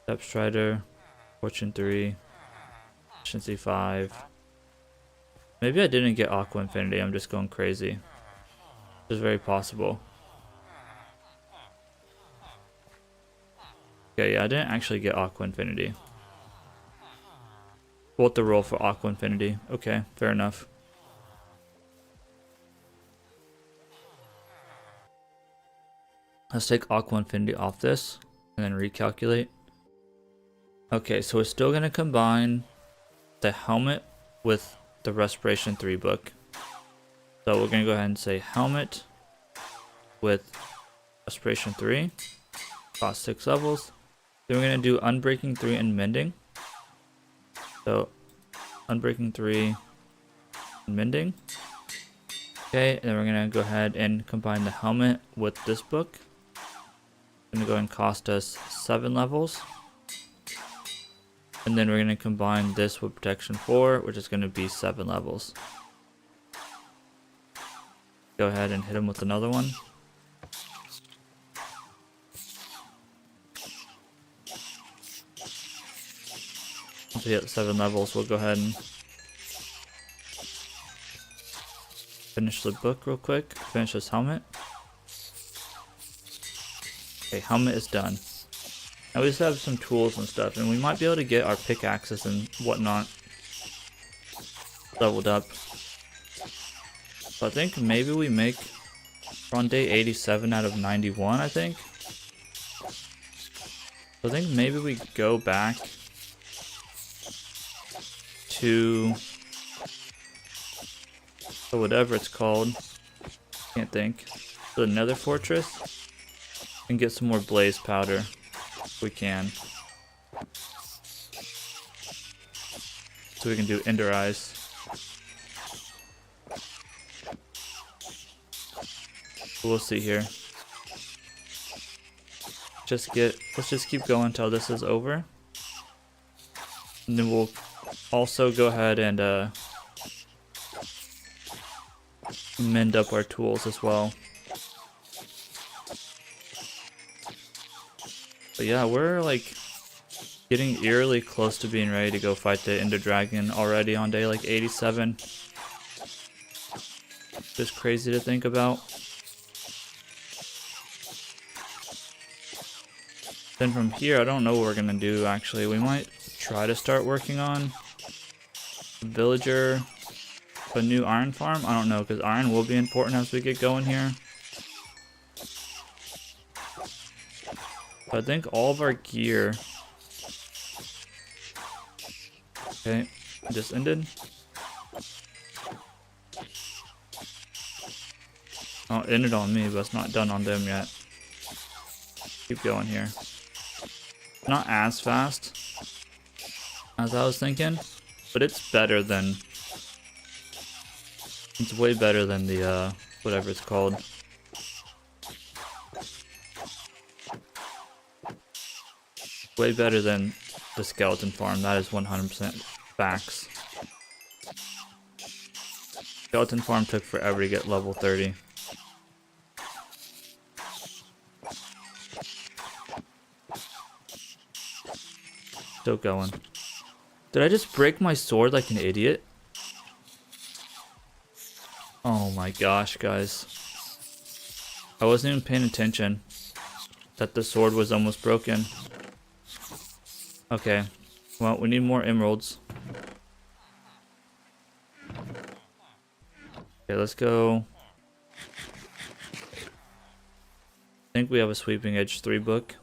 Speaker 1: Depth Strider, Fortune 3, Efficiency 5. Maybe I didn't get Aqua Infinity, I'm just going crazy. It's very possible. Okay, yeah, I didn't actually get Aqua Infinity. What the roll for Aqua Infinity? Okay, fair enough. Let's take Aqua Infinity off this and then recalculate. Okay, so we're still going to combine the helmet with the Respiration 3 book. So we're going to go ahead and say helmet with Respiration 3. Cost 6 levels. Then we're going to do Unbreaking 3 and Mending. So Unbreaking 3 and Mending. Okay, and then we're going to go ahead and combine the helmet with this book. It's going to go and cost us 7 levels. And then we're going to combine this with Protection 4, which is going to be 7 levels. Go ahead and hit him with another one. Once we hit 7 levels, we'll go ahead and finish the book real quick. Finish this helmet. Okay, helmet is done. Now we just have some tools and stuff, and we might be able to get our pickaxes and whatnot leveled up. So I think maybe we make, we're on day 87 out of 91, I think. So I think maybe we go back to whatever it's called. Can't think. The Nether Fortress and get some more blaze powder if we can. so we can do ender eyes. We'll see here. Let's just keep going until this is over. And then we'll also go ahead and mend up our tools as well. But yeah, we're like getting eerily close to being ready to go fight the Ender Dragon already on day like 87. Just crazy to think about. Then from here, I don't know what we're gonna do actually. We might try to start working on a villager, a new iron farm. I don't know, because iron will be important as we get going here. But I think all of our gear. Okay, just ended. Oh, it ended on me, but it's not done on them yet. Keep going here. Not as fast as I was thinking, but it's better than, it's way better than the whatever it's called. Way better than the skeleton farm. That is 100% facts. Skeleton farm took forever to get level 30. Still going. Did I just break my sword like an idiot? Oh my gosh, guys. I wasn't even paying attention that the sword was almost broken. Okay. Well, we need more emeralds. Okay, let's go. I think we have a Sweeping Edge 3 book.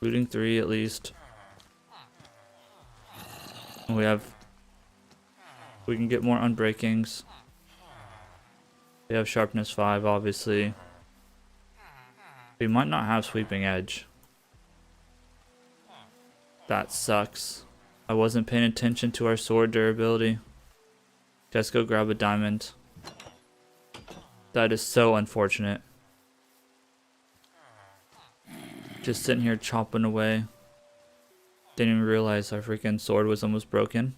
Speaker 1: Looting 3 at least. And we can get more unbreakings. We have sharpness 5 obviously. We might not have Sweeping Edge. That sucks. I wasn't paying attention to our sword durability. Let's go grab a diamond. That is so unfortunate. Just sitting here chopping away. Didn't even realize our freaking sword was almost broken.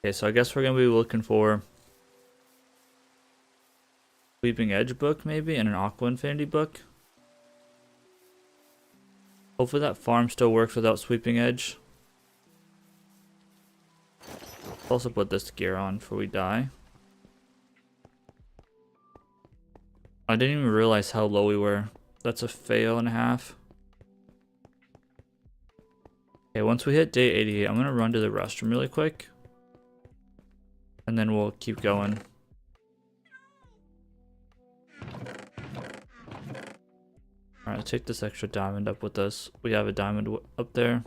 Speaker 1: Okay, so I guess we're gonna be looking for Sweeping Edge book maybe, and an Aqua Infinity book. Hopefully that farm still works without Sweeping Edge. Let's also put this gear on before we die. I didn't even realize how low we were. That's a fail and a half. Okay, once we hit day 88, I'm gonna run to the restroom really quick. And then we'll keep going. Alright, take this extra diamond up with us. We have a diamond up there.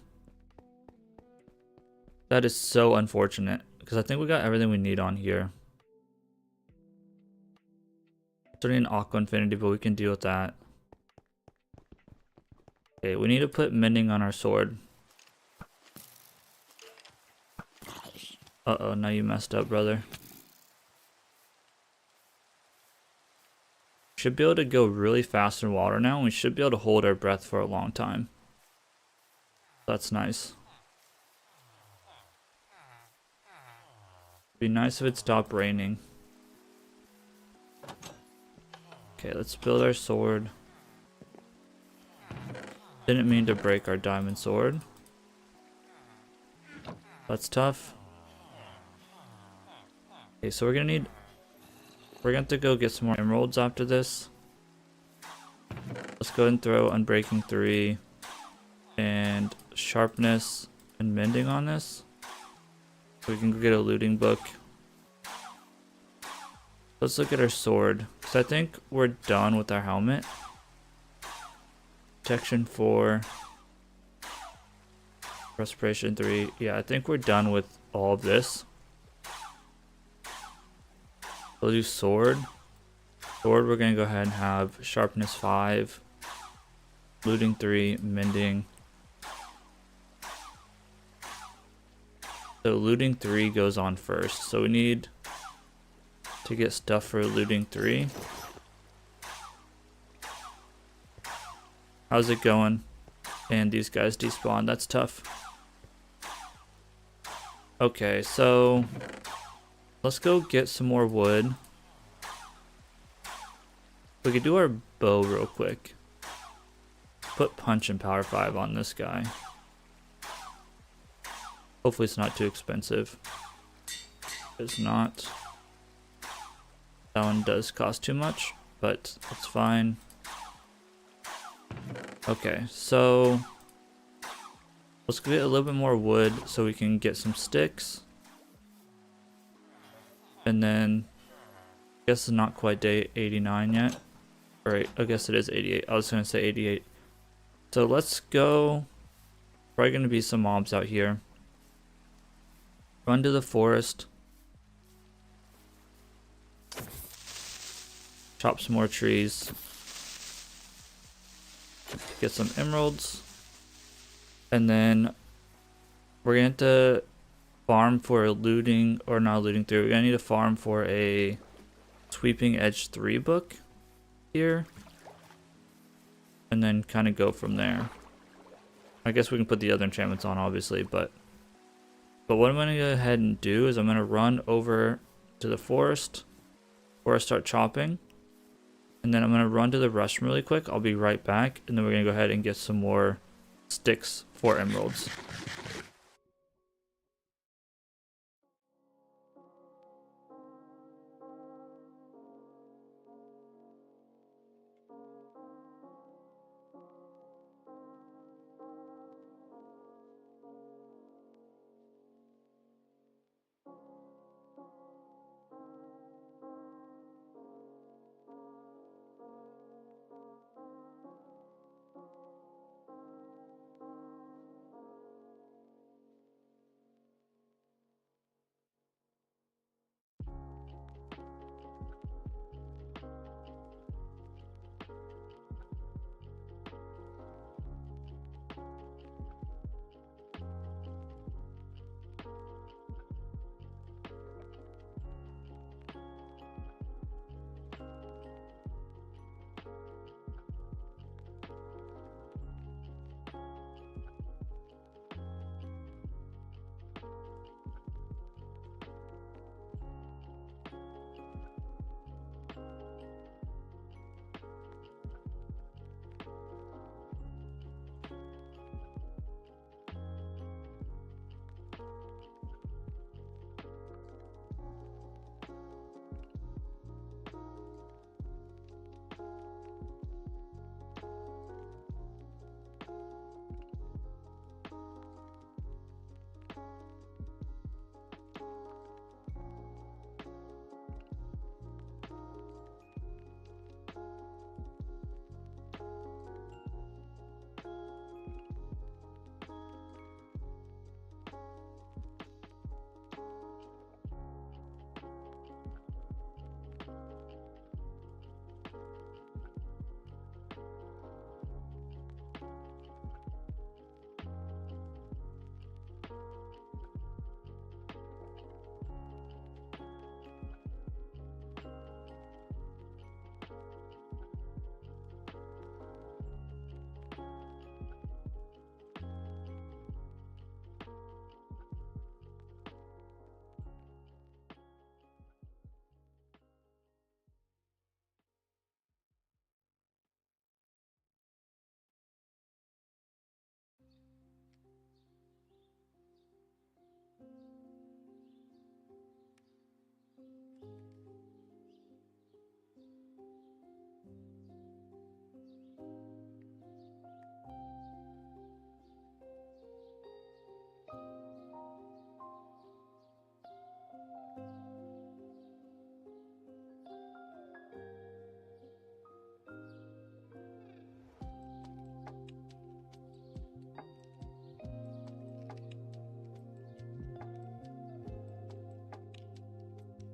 Speaker 1: That is so unfortunate, because I think we got everything we need on here. Starting an Aqua Infinity, but we can deal with that. Okay, we need to put mending on our sword. Uh-oh, now you messed up, brother. Should be able to go really fast in water now, and we should be able to hold our breath for a long time. That's nice. Be nice if it stopped raining. Okay, let's build our sword. Didn't mean to break our diamond sword. That's tough. Okay, so we're gonna have to go get some more emeralds after this. Let's go ahead and throw Unbreaking 3 and Sharpness and Mending on this. We can go get a looting book. Let's look at our sword, because I think we're done with our helmet. Protection 4. Respiration 3. Yeah, I think we're done with all of this. We'll do sword. Sword, we're gonna go ahead and have sharpness 5, looting 3, mending. So looting 3 goes on first. So we need to get stuff for looting 3. How's it going? And these guys despawn. That's tough. Okay, so let's go get some more wood. We could do our bow real quick. Put punch and power 5 on this guy. Hopefully it's not too expensive. It's not. That one does cost too much, but it's fine. Okay, so let's get a little bit more wood so we can get some sticks. And then, I guess it's not quite day 89 yet. Alright, I guess it is 88. I was going to say 88. So let's go. Probably going to be some mobs out here. Run to the forest. Chop some more trees. Get some emeralds. And then we're going to have to farm for a looting, or not looting 3. We're going to need to farm for a sweeping edge 3 book here. And then kind of go from there. I guess we can put the other enchantments on, obviously, but what I'm going to go ahead and do is I'm going to run over to the forest before I start chopping. And then I'm going to run to the restroom really quick. I'll be right back. And then we're going to go ahead and get some more sticks for emeralds.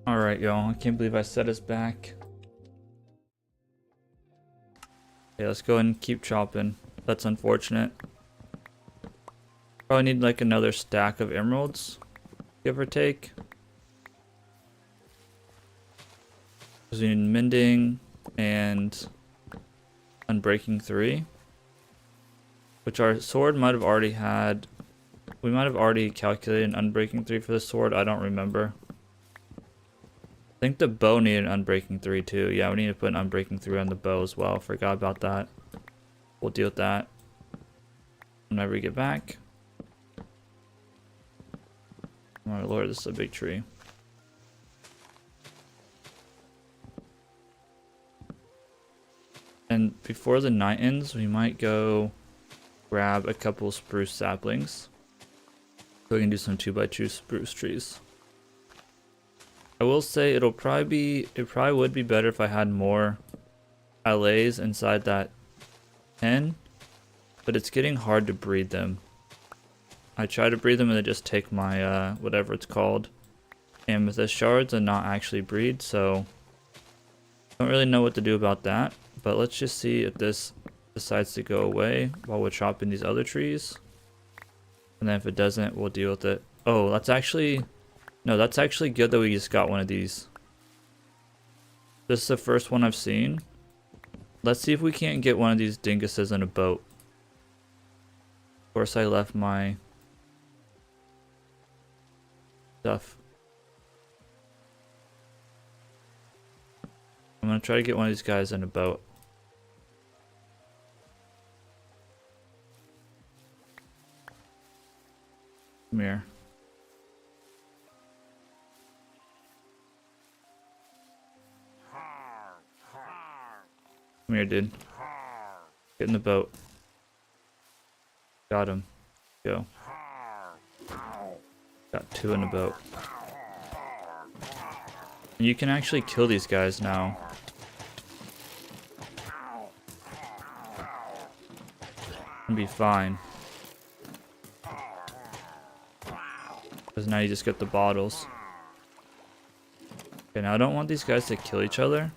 Speaker 1: Alright, y'all. I can't believe I set us back Okay, let's go ahead and keep chopping. That's unfortunate. Probably need like another stack of emeralds, give or take. Because we need mending and unbreaking 3. Which our sword might have already had. We might have already calculated an unbreaking 3 for the sword. I don't remember. I think the bow needed an unbreaking 3 too. Yeah, we need to put an unbreaking 3 on the bow as well. Forgot about that. We'll deal with that whenever we get back. Oh my lord, this is a big tree. And before the night ends, we might go grab a couple spruce saplings. So we can do some 2x2 spruce trees. I will say it probably would be better if I had more LAs inside that pen, but it's getting hard to breed them. I try to breed them and they just take my whatever it's called, amethyst shards, and not actually breed, so don't really know what to do about that. But let's just see if this decides to go away while we're chopping these other trees. And then if it doesn't, we'll deal with it. Oh, that's actually... No, that's actually good that we just got one of these. This is the first one I've seen. Let's see if we can't get one of these dinguses in a boat. Of course, I left my stuff. I'm gonna try to get one of these guys in a boat. Come here. Come here, dude. Get in the boat. Got him. Go. Got 2 in the boat. And you can actually kill these guys now. And be fine. Because now you just get the bottles. Okay, now I don't want these guys to kill each other.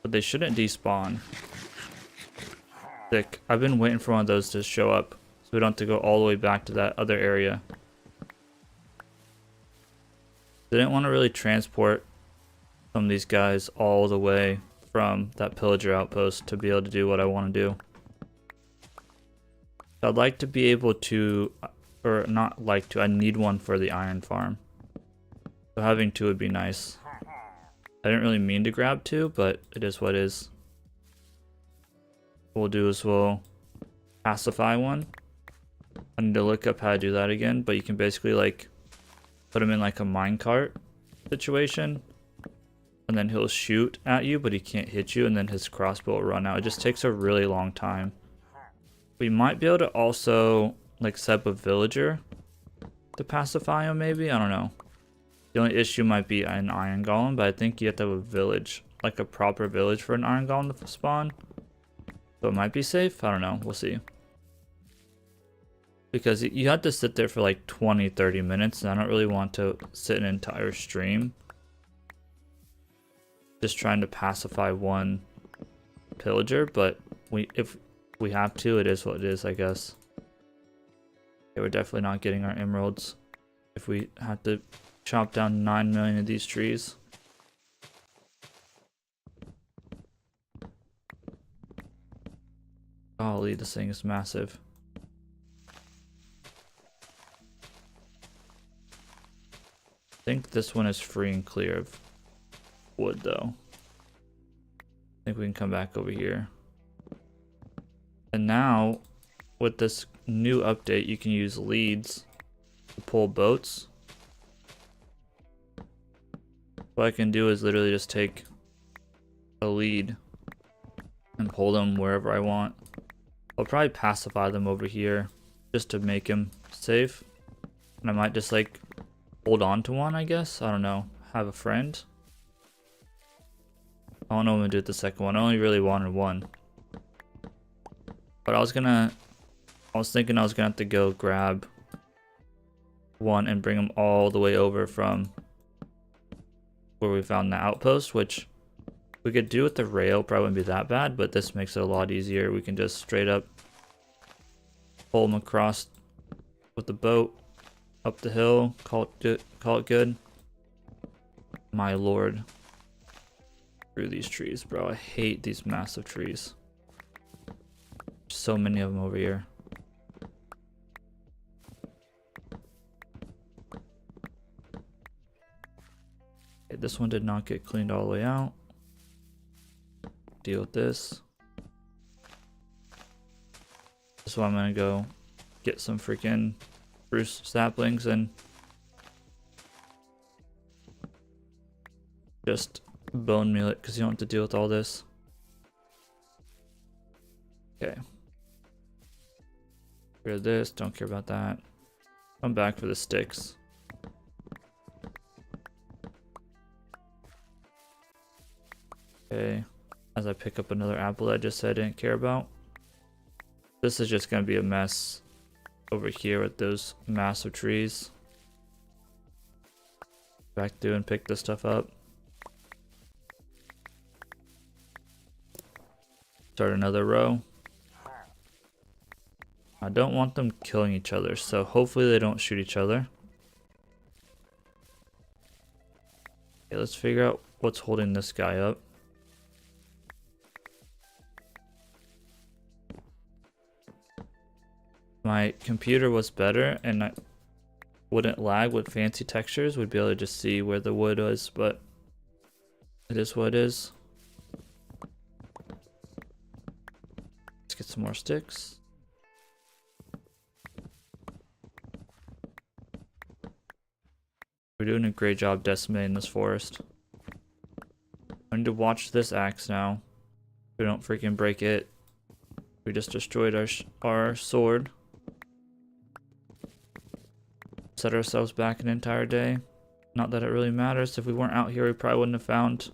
Speaker 1: But they shouldn't despawn. Sick. I've been waiting for one of those to show up. So we don't have to go all the way back to that other area. Didn't want to really transport some of these guys all the way from that pillager outpost to be able to do what I want to do. I'd like to be able to, or not like to, I need one for the iron farm. So having 2 would be nice. I didn't really mean to grab 2, but it is what it is. What we'll do is we'll pacify one. I need to look up how to do that again, but you can basically like put him in like a minecart situation. And then he'll shoot at you, but he can't hit you, and then his crossbow will run out. It just takes a really long time. We might be able to also like set up a villager to pacify him, maybe? I don't know. The only issue might be an iron golem, but I think you have to have a village, like a proper village for an iron golem to spawn. So it might be safe. I don't know. We'll see. Because you have to sit there for like 20-30 minutes, and I don't really want to sit an entire stream just trying to pacify one pillager. But if we have to, it is what it is, I guess. Okay, we're definitely not getting our emeralds if we have to chop down 9 million of these trees. Golly, this thing is massive. I think this one is free and clear of wood, though. I think we can come back over here. And now, with this new update, you can use leads to pull boats. What I can do is literally just take a lead and pull them wherever I want. I'll probably pacify them over here just to make him safe. And I might just like hold on to one, I guess. I don't know. Have a friend. I don't know what I'm gonna do with the second one. I only really wanted one. But I was thinking I was gonna have to go grab one and bring them all the way over from where we found the outpost, which We could do with the rail, probably wouldn't be that bad, but this makes it a lot easier. We can just straight up pull them across with the boat up the hill, call it good. My lord. Through these trees, bro. I hate these massive trees. So many of them over here. Okay, this one did not get cleaned all the way out. Deal with this. This one I'm gonna go get some freaking spruce saplings and just bone meal it because you don't have to deal with all this. Okay. Get rid of this, don't care about that. Come back for the sticks. Okay. As I pick up another apple that I just said I didn't care about. This is just gonna be a mess over here with those massive trees. Back through and pick this stuff up. Start another row. I don't want them killing each other, so hopefully they don't shoot each other. Okay, let's figure out what's holding this guy up. My computer was better and I wouldn't lag with fancy textures. We'd be able to just see where the wood was, but it is what it is. Let's get some more sticks. We're doing a great job decimating this forest. I need to watch this axe now. We don't freaking break it. We just destroyed our sword. Set ourselves back an entire day. Not that it really matters. If we weren't out here, we probably wouldn't have found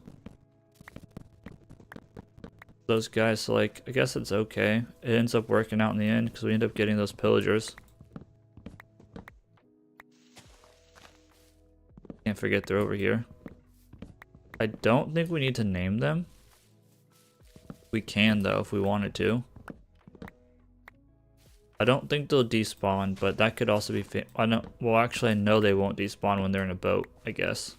Speaker 1: those guys. So like, I guess it's okay. It ends up working out in the end because we end up getting those pillagers. Can't forget they're over here. I don't think we need to name them. We can though if we wanted to. I don't think they'll despawn, but that could also be I know. Well, actually, I know they won't despawn when they're in a boat, I guess.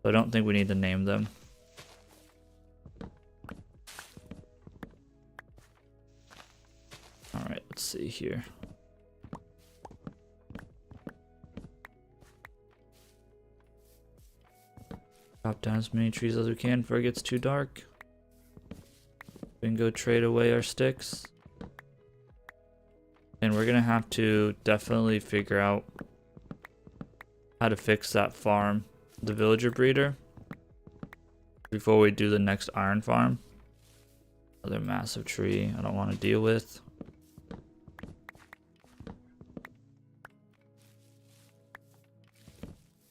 Speaker 1: So I don't think we need to name them. Alright, let's see here. Chop down as many trees as we can before it gets too dark. We can go trade away our sticks. And we're gonna have to definitely figure out how to fix that farm, the villager breeder, before we do the next iron farm. Another massive tree I don't want to deal with.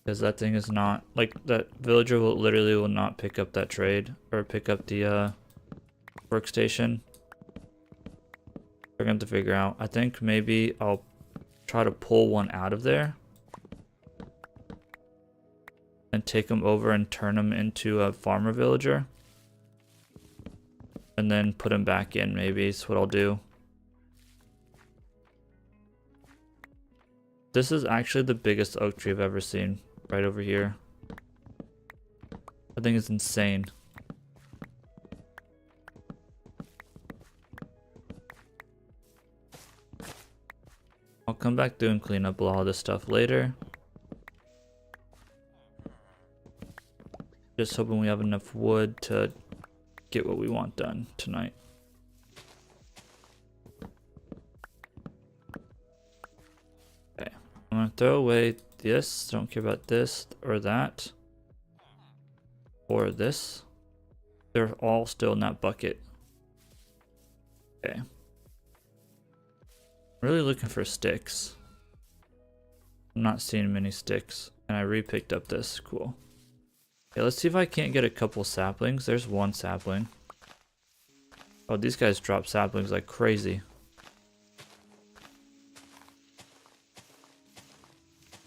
Speaker 1: Because that thing is not, like, that villager will literally not pick up that trade or pick up the workstation. We're going to have to figure out. I think maybe I'll try to pull one out of there and take them over and turn them into a farmer villager and then put them back in. Maybe is what I'll do. This is actually the biggest oak tree I've ever seen, right over here. I think it's insane. I'll come back through and clean up a lot of this stuff later. Just hoping we have enough wood to get what we want done tonight. Okay, I'm gonna throw away this. Don't care about this or that or this. They're all still in that bucket. Okay. Really looking for sticks. I'm not seeing many sticks. And I re-picked up this. Cool. Okay, let's see if I can't get a couple saplings. There's one sapling. Oh, these guys drop saplings like crazy.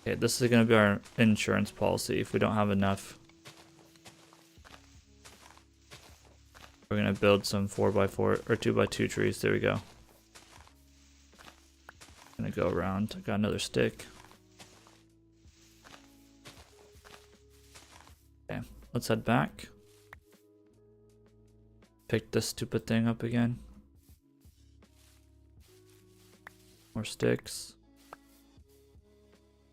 Speaker 1: Okay, this is going to be our insurance policy if we don't have enough. We're gonna build some 4x4 or 2x2 trees. There we go. Gonna go around. I got another stick. Okay, let's head back. Pick this stupid thing up again. More sticks.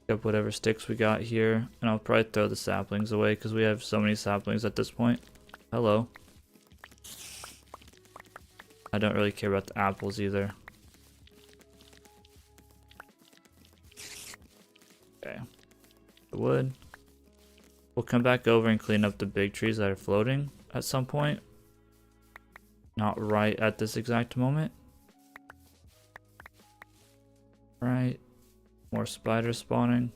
Speaker 1: Pick up whatever sticks we got here, and I'll probably throw the saplings away because we have so many saplings at this point. Hello. I don't really care about the apples either. Okay. The wood. We'll come back over and clean up the big trees that are floating at some point. Not right at this exact moment. Right. More spiders spawning.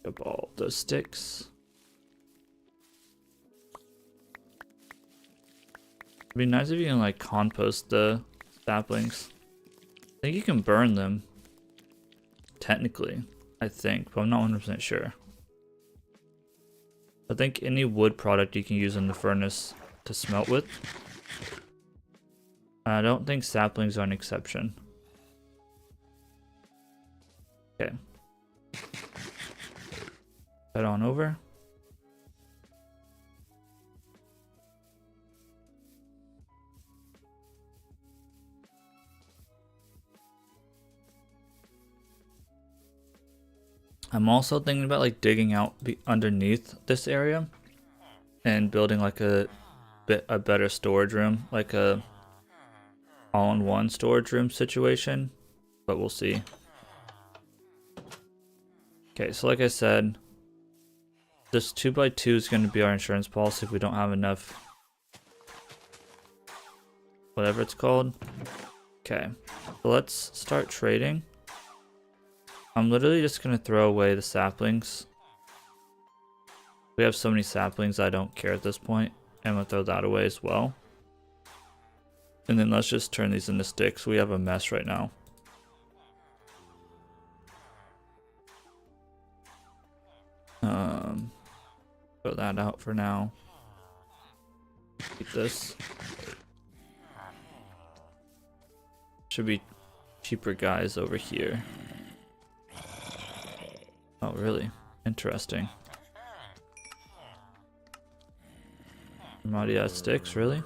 Speaker 1: Pick up all those sticks. It'd be nice if you can like compost the saplings. I think you can burn them. Technically, I think, but I'm not 100% sure. I think any wood product you can use in the furnace to smelt with. I don't think saplings are an exception. Okay. Head on over. I'm also thinking about like digging out underneath this area and building like a better storage room, like a all-in-one storage room situation, but we'll see. Okay, so like I said, this 2x2 is going to be our insurance policy if we don't have enough, whatever it's called. Okay, so let's start trading. I'm literally just going to throw away the saplings. We have so many saplings I don't care at this point. I'm going to throw that away as well. And then let's just turn these into sticks. We have a mess right now. Throw that out for now. Keep this. Should be cheaper guys over here. Oh, really? Interesting. Commodity sticks, really?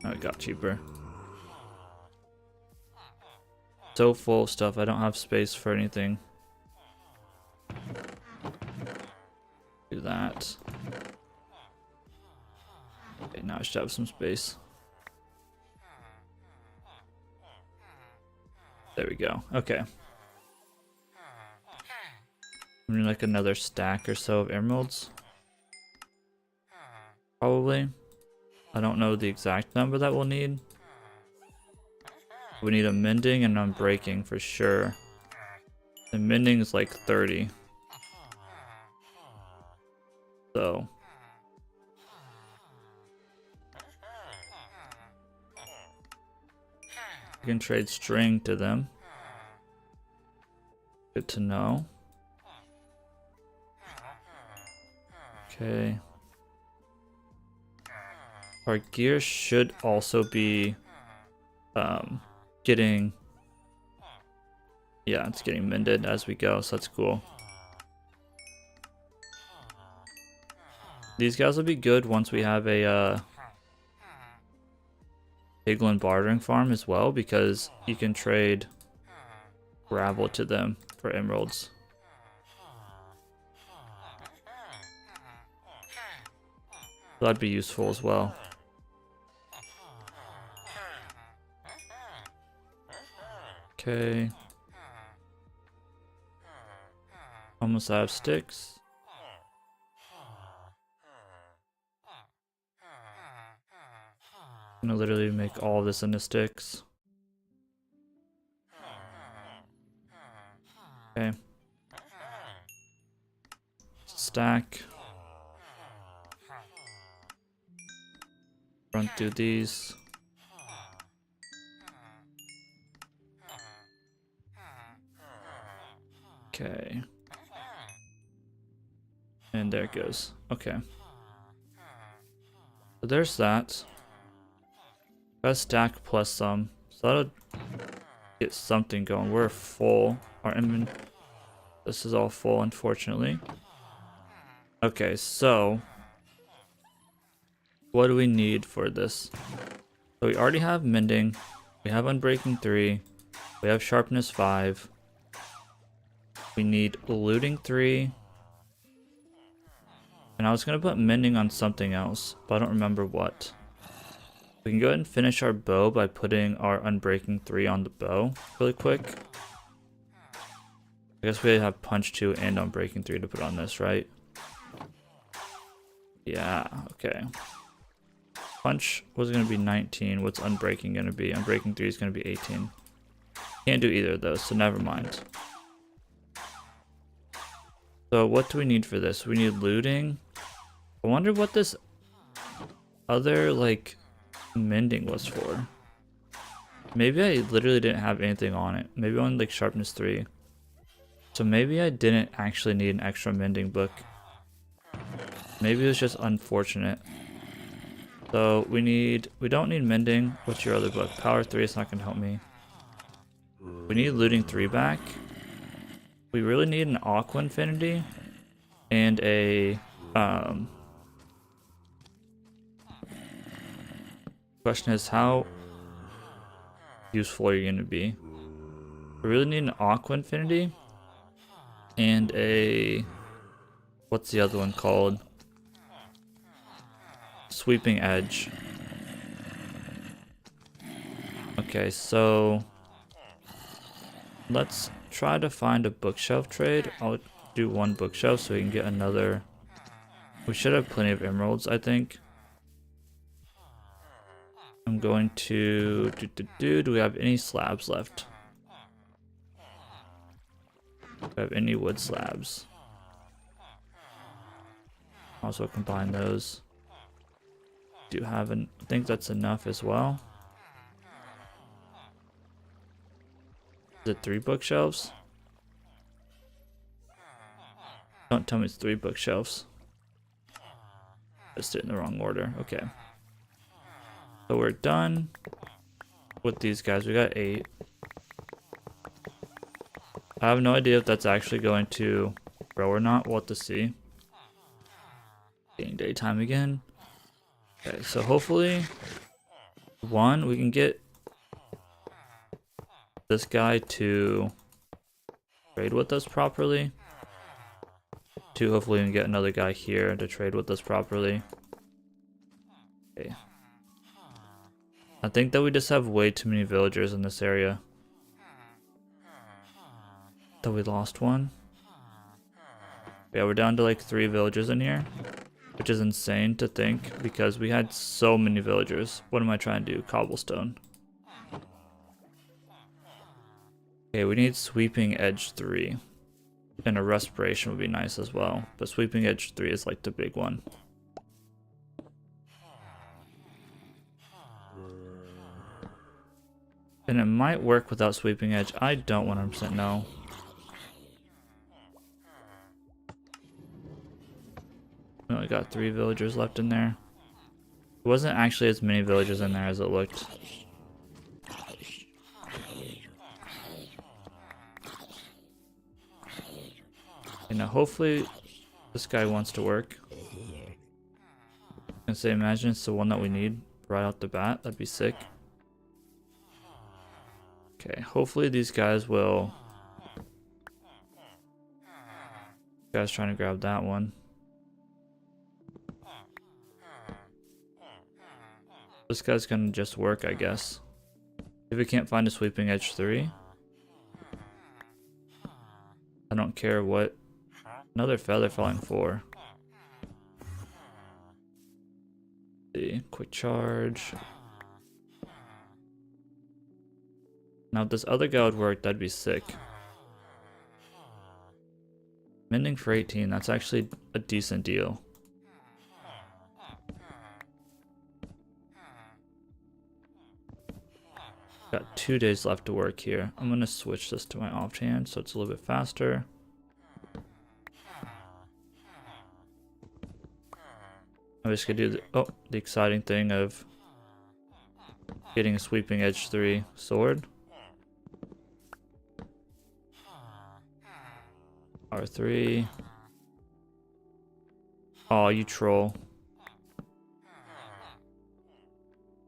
Speaker 1: Oh, it got cheaper. So full of stuff, I don't have space for anything. Do that. Okay, now I should have some space. There we go. Okay. I need like another stack or so of emeralds. Probably. I don't know the exact number that we'll need. We need a mending and unbreaking for sure. The mending is like 30. So. We can trade string to them. Good to know. Okay. Our gear should also be getting, yeah, it's getting mended as we go, so that's cool. These guys will be good once we have a piglin bartering farm as well, because you can trade gravel to them for emeralds. So that'd be useful as well. Okay. Almost out of sticks. I'm gonna literally make all of this into sticks. Okay. Stack. Run through these. Okay. And there it goes. Okay. So there's that. Got a stack plus some. So that'll get something going. We're full. This is all full, unfortunately. Okay, so what do we need for this? So we already have mending. We have unbreaking 3. We have sharpness 5. We need looting 3. And I was going to put mending on something else, but I don't remember what. We can go ahead and finish our bow by putting our unbreaking 3 on the bow really quick. I guess we have punch 2 and unbreaking 3 to put on this, right? Yeah, okay. Punch was going to be 19. What's unbreaking going to be? Unbreaking 3 is going to be 18. Can't do either of those, so never mind. So what do we need for this? We need looting. I wonder what this other, like, mending was for. Maybe I literally didn't have anything on it. Maybe on, like, sharpness 3. So maybe I didn't actually need an extra mending book. Maybe it was just unfortunate. So we don't need mending. What's your other book? Power 3 is not going to help me. We need looting 3 back. We really need an aqua infinity and a question is, how useful are you going to be? We really need an aqua infinity and a, what's the other one called? Sweeping edge. Okay, so let's try to find a bookshelf trade. I'll do one bookshelf so we can get another. We should have plenty of emeralds, I think. I'm going to do we have any slabs left? Do we have any wood slabs? Also combine those. Do have I think that's enough as well. Is it 3 bookshelves? Don't tell me it's 3 bookshelves. Just did it in the wrong order. Okay. So we're done with these guys. We got 8. I have no idea if that's actually going to grow or not. We'll have to see. Getting daytime again. Okay, so hopefully, 1, we can get this guy to trade with us properly. 2, hopefully we can get another guy here to trade with us properly. Okay. I think that we just have way too many villagers in this area. That we lost one. Yeah, we're down to like 3 villagers in here, which is insane to think because we had so many villagers. What am I trying to do? Cobblestone. Okay, we need sweeping edge 3. And a respiration would be nice as well. But sweeping edge 3 is like the big one. And it might work without sweeping edge. I don't 100% know. We only got 3 villagers left in there. There wasn't actually as many villagers in there as it looked. You know, hopefully this guy wants to work. I can say, imagine it's the one that we need right off the bat. That'd be sick. Okay, hopefully these guys will. Guy's trying to grab that one. This guy's gonna just work, I guess. If we can't find a sweeping edge 3, I don't care what. Another feather falling 4. See, quick charge. Now if this other guy would work, that'd be sick. Mending for 18, that's actually a decent deal. Got 2 days left to work here. I'm gonna switch this to my offhand so it's a little bit faster. I'm just gonna do the exciting thing of getting a sweeping edge 3 sword. R3. Oh, you troll.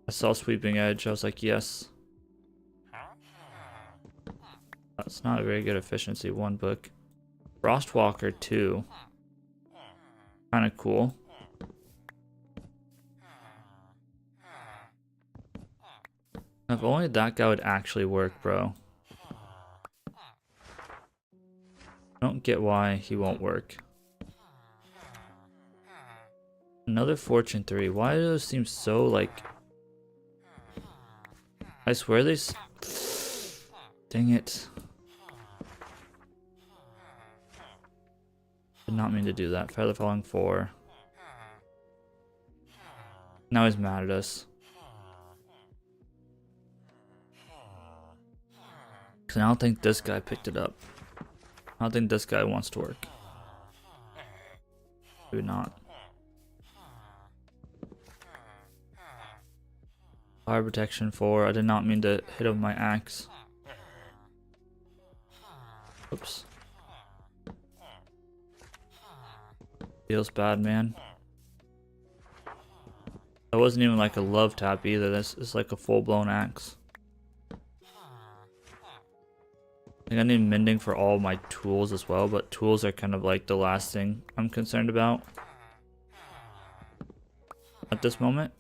Speaker 1: I saw sweeping edge. I was like, yes. That's not a very good efficiency. 1 book. Frostwalker 2. Kind of cool. If only that guy would actually work, bro. I don't get why he won't work. Another fortune 3. Why do those seem so like... I swear they... Dang it. Did not mean to do that. Feather falling 4. Now he's mad at us. Cause I don't think this guy picked it up. I don't think this guy wants to work. Maybe not. Fire protection 4. I did not mean to hit him with my axe. Oops. Feels bad, man. That wasn't even like a love tap either. This is like a full-blown axe. I think I need mending for all my tools as well, but tools are kind of like the last thing I'm concerned about at this moment.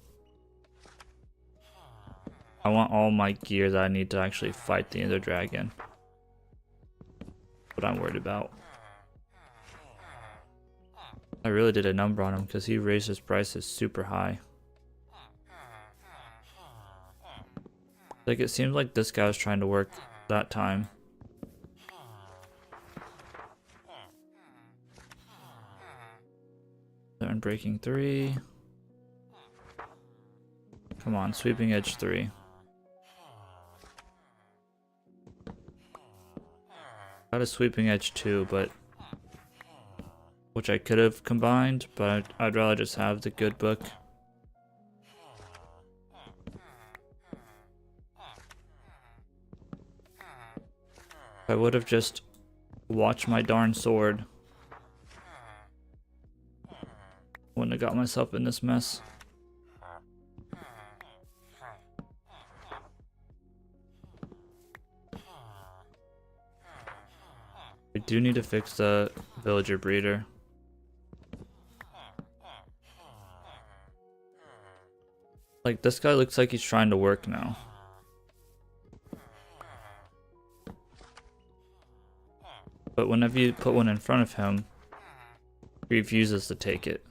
Speaker 1: I want all my gear that I need to actually fight the Ender Dragon. What I'm worried about. I really did a number on him because he raised his prices super high. Like it seems like this guy was trying to work that time. They're breaking 3. Come on, sweeping edge 3. Got a sweeping edge 2, but which I could have combined, but I'd rather just have the good book. I would have just watched my darn sword. Wouldn't have got myself in this mess. We do need to fix the villager breeder. Like, this guy looks like he's trying to work now. But whenever you put one in front of him, he refuses to take it.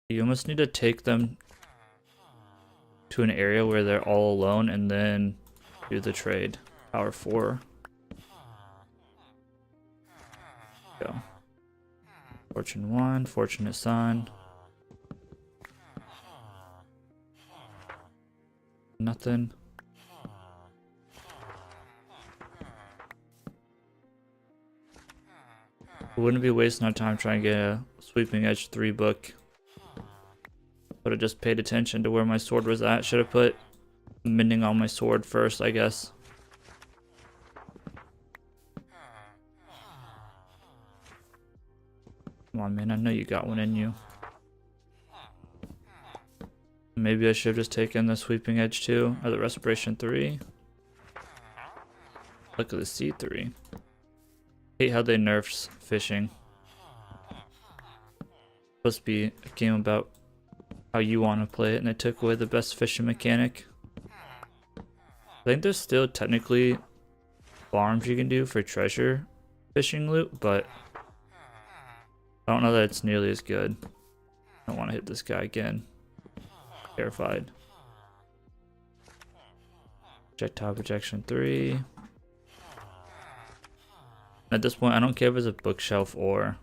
Speaker 1: You almost need to take them to an area where they're all alone and then do the trade. Power 4. Go. Fortune 1, Fortunate Son. Nothing. We wouldn't be wasting our time trying to get a Sweeping Edge 3 book. Would have just paid attention to where my sword was at. Should have put mending on my sword first, I guess. Come on, man. I know you got one in you. Maybe I should have just taken the Sweeping Edge 2 or the Respiration 3. Look at the C3. Hate how they nerfed fishing. Supposed to be a game about how you want to play it, and they took away the best fishing mechanic. I think there's still technically farms you can do for treasure fishing loot, but I don't know that it's nearly as good. I don't want to hit this guy again. Terrified. Projectile projection 3. At this point, I don't care if it's a bookshelf or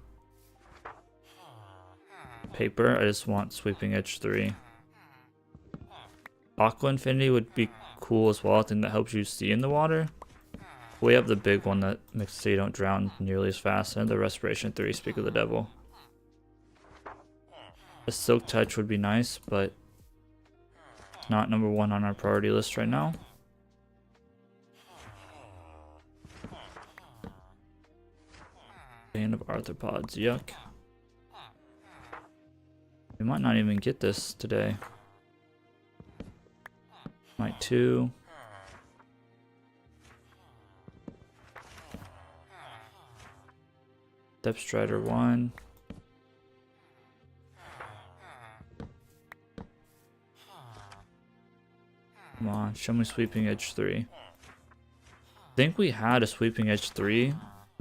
Speaker 1: paper. I just want Sweeping Edge 3. Aqua Infinity would be cool as well. I think that helps you see in the water. We have the big one that makes it so you don't drown nearly as fast, and the respiration 3, speak of the devil. A silk touch would be nice, but it's not number 1 on our priority list right now. Band of arthropods, yuck. We might not even get this today. Might 2. Depth Strider 1. Come on, show me Sweeping Edge 3. I think we had a Sweeping Edge 3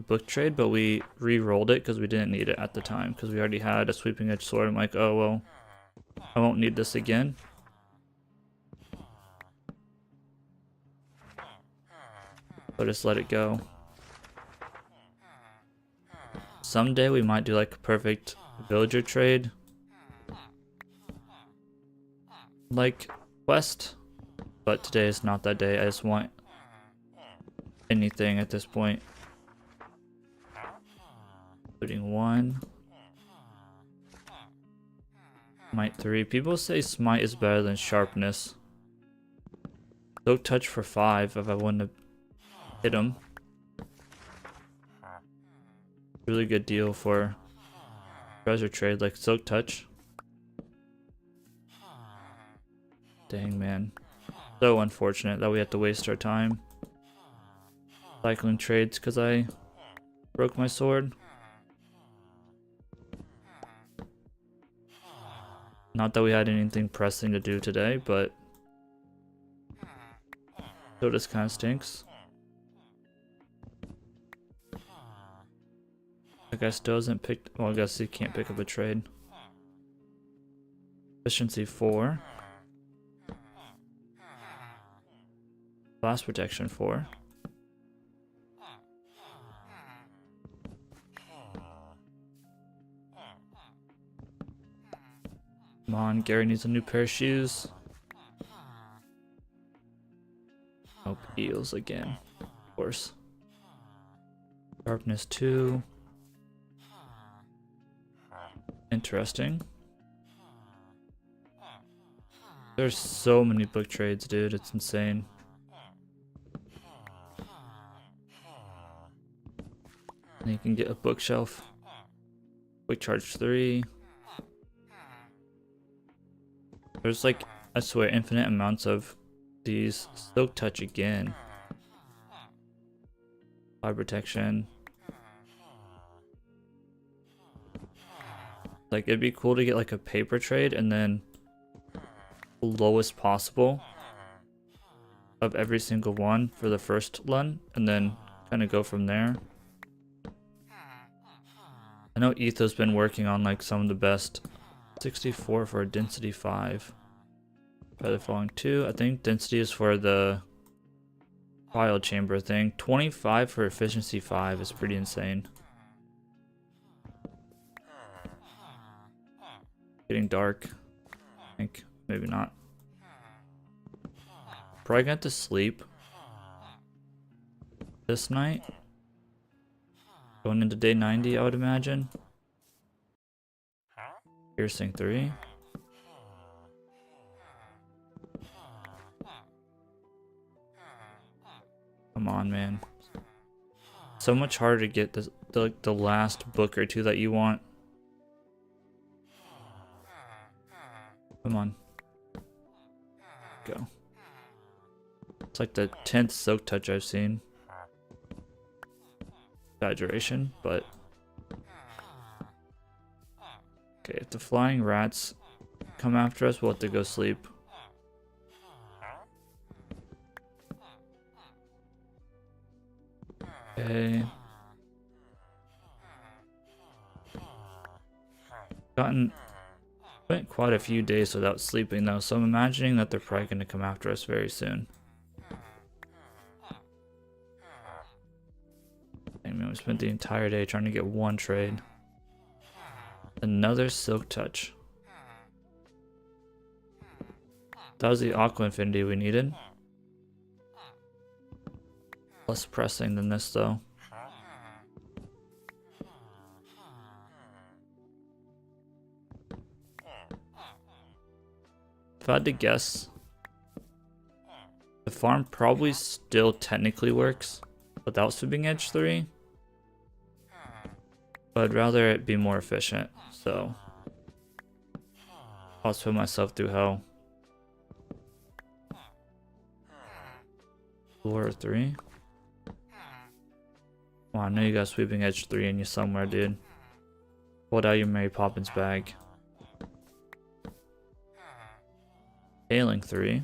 Speaker 1: book trade, but we re-rolled it because we didn't need it at the time, because we already had a Sweeping Edge sword. I'm like, oh well, I won't need this again. So just let it go. Someday we might do like a perfect villager trade, like quest, but today is not that day. I just want anything at this point. Including 1. Might 3. People say smite is better than sharpness. Silk touch for 5 if I wouldn't have hit him. Really good deal for treasure trade like silk touch. Dang, man. So unfortunate that we have to waste our time cycling trades because I broke my sword. Not that we had anything pressing to do today, but so this kind of stinks. I guess still hasn't picked. Well, I guess he can't pick up a trade. Efficiency 4. Blast protection 4. Come on, Gary needs a new pair of shoes. Nope, eels again. Of course. Sharpness 2. Interesting. There's so many book trades, dude. It's insane. And you can get a bookshelf. Quick charge 3. There's like, I swear, infinite amounts of these. Silk touch again. Fire protection. Like, it'd be cool to get like a paper trade and then the lowest possible of every single one for the first one, and then kind of go from there. I know Etho's been working on like some of the best. 64 for a density 5. Feather falling 2. I think density is for the file chamber thing. 25 for efficiency 5 is pretty insane. Getting dark. I think maybe not. Probably gonna have to sleep this night. Going into day 90, I would imagine. Piercing 3. Come on, man. So much harder to get the last book or 2 that you want. Come on. Go. It's like the 10th silk touch I've seen. Exaggeration, but okay, if the flying rats come after us, we'll have to go sleep. Okay. Went quite a few days without sleeping though, so I'm imagining that they're probably going to come after us very soon. I mean, we spent the entire day trying to get one trade. Another silk touch. That was the aqua infinity we needed. Less pressing than this though. If I had to guess, the farm probably still technically works without sweeping edge 3. But I'd rather it be more efficient, so I'll put myself through hell. Floor 3. Well, I know you got sweeping edge 3 in you somewhere, dude. Pulled out your Mary Poppins bag. Failing 3.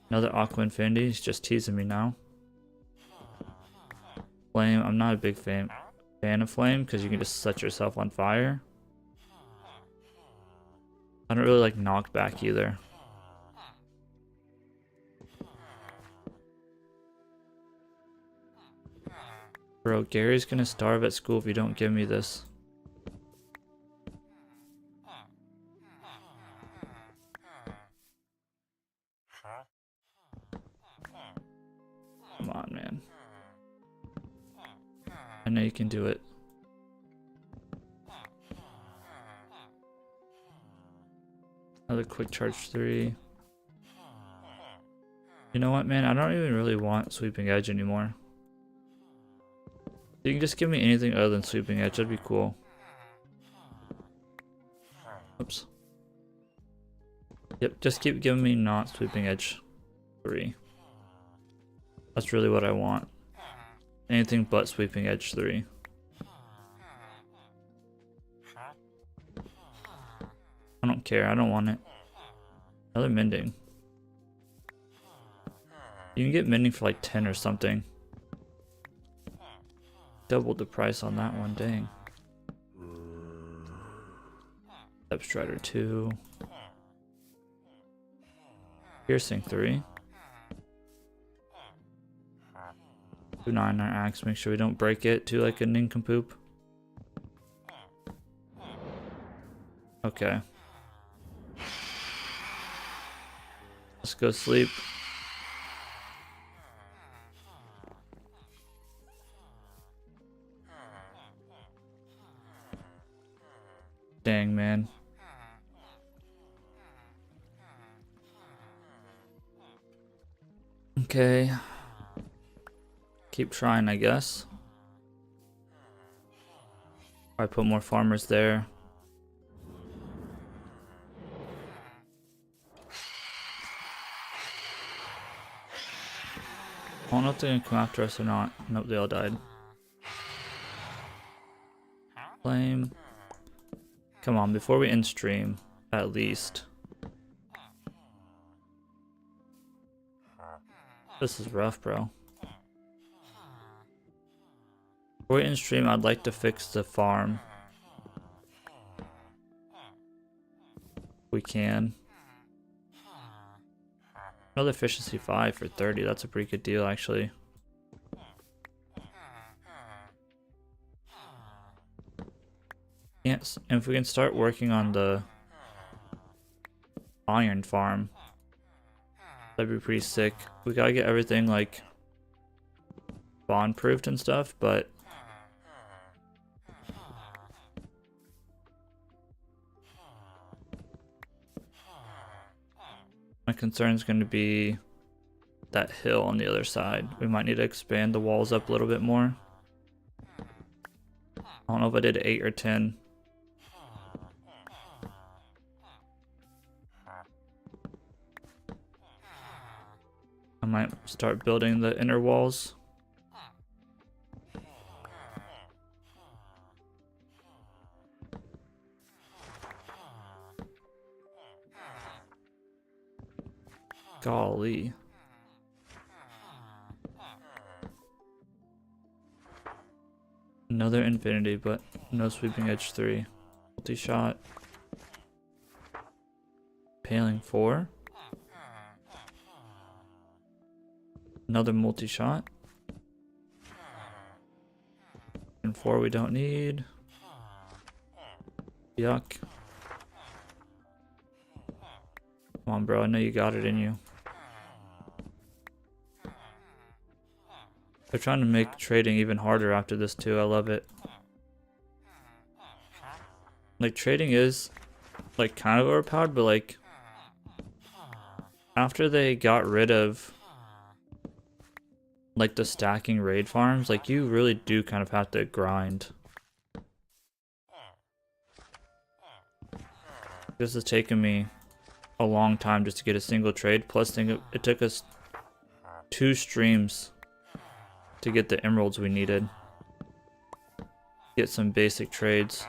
Speaker 1: Another Aqua Infinity. He's just teasing me now. Flame. I'm not a big fan of flame because you can just set yourself on fire. I don't really like knockback either. Bro, Gary's gonna starve at school if you don't give me this. Come on, man. I know you can do it. Another quick charge 3. You know what, man? I don't even really want sweeping edge anymore. You can just give me anything other than sweeping edge. That'd be cool. Oops. Yep, just keep giving me not sweeping edge 3. That's really what I want. Anything but sweeping edge 3. I don't care. I don't want it. Another mending. You can get mending for like 10 or something. Doubled the price on that one. Dang. Step Strider 2. Piercing 3. 299 axe. Make sure we don't break it to like a nincompoop. Okay. Let's go sleep. Dang, man. Okay. Keep trying, I guess. I put more farmers there. I don't know if they're gonna come after us or not. Nope, they all died. Flame. Come on, before we end stream, at least. This is rough, bro. Before we end stream, I'd like to fix the farm. If we can. Another efficiency 5 for 30. That's a pretty good deal, actually. Yes, and if we can start working on the iron farm, that'd be pretty sick. We gotta get everything like bond proofed and stuff, but my concern is going to be that hill on the other side. We might need to expand the walls up a little bit more. I don't know if I did 8 or 10. I might start building the inner walls. Golly. Another infinity, but no sweeping edge 3. Multi-shot. Paling 4. Another multi-shot. And 4 we don't need. Yuck. Come on, bro. I know you got it in you. They're trying to make trading even harder after this too. I love it. Like, trading is like kind of overpowered, but like after they got rid of like the stacking raid farms, like you really do kind of have to grind. This has taken me a long time just to get a single trade. Plus, it took us 2 streams to get the emeralds we needed. Get some basic trades.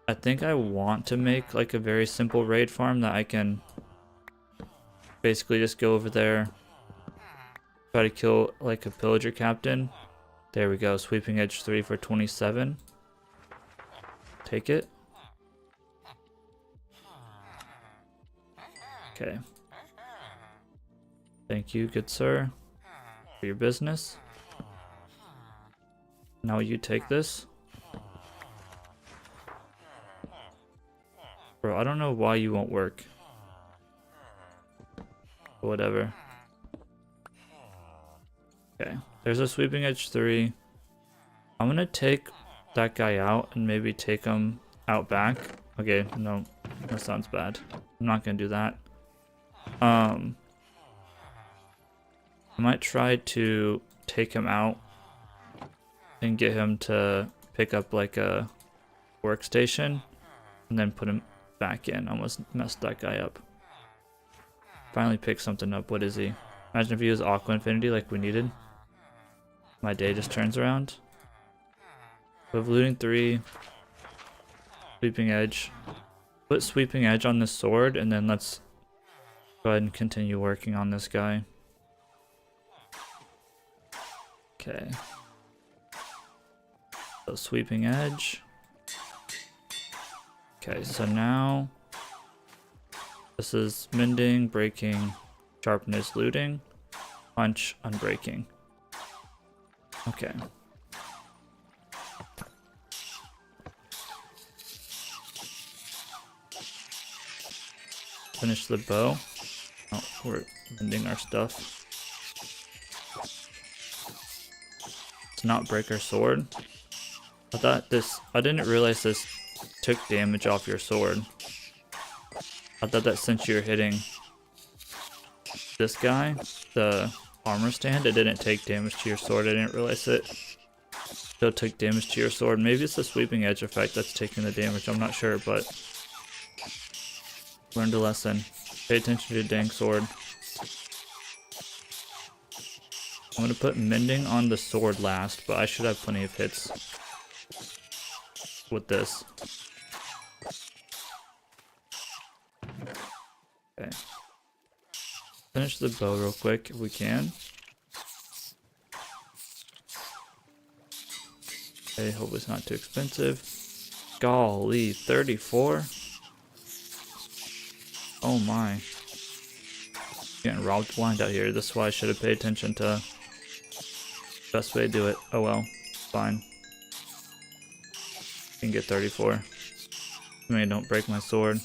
Speaker 1: I think I want to make like a very simple raid farm that I can basically just go over there, try to kill like a pillager captain. There we go, sweeping edge 3 for 27. Take it. Okay. Thank you, good sir, for your business. Now you take this. Bro, I don't know why you won't work. But whatever. Okay, there's a sweeping edge 3. I'm gonna take that guy out and maybe take him out back. Okay, no, that sounds bad. I'm not gonna do that. I might try to take him out and get him to pick up like a workstation and then put him back in. Almost messed that guy up. Finally picked something up. What is he? Imagine if he was Aqua Infinity like we needed. My day just turns around. We have looting 3. Sweeping edge. Put sweeping edge on this sword and then let's go ahead and continue working on this guy. Okay. So sweeping edge. Okay, so now this is mending, breaking, sharpness, looting, punch, unbreaking. Okay. Finish the bow. Oh, we're mending our stuff. To not break our sword. I didn't realize this took damage off your sword. I thought that since you're hitting this guy, the armor stand, it didn't take damage to your sword. I didn't realize it still took damage to your sword. Maybe it's the sweeping edge effect that's taking the damage. I'm not sure, but learned a lesson. Pay attention to your dang sword. I'm gonna put mending on the sword last, but I should have plenty of hits with this. Okay. Finish the bow real quick if we can. Okay, hopefully it's not too expensive. Golly, 34? Oh my. Getting robbed blind out here. This is why I should have paid attention to best way to do it. Oh well, fine. Can get 34. Maybe don't break my sword.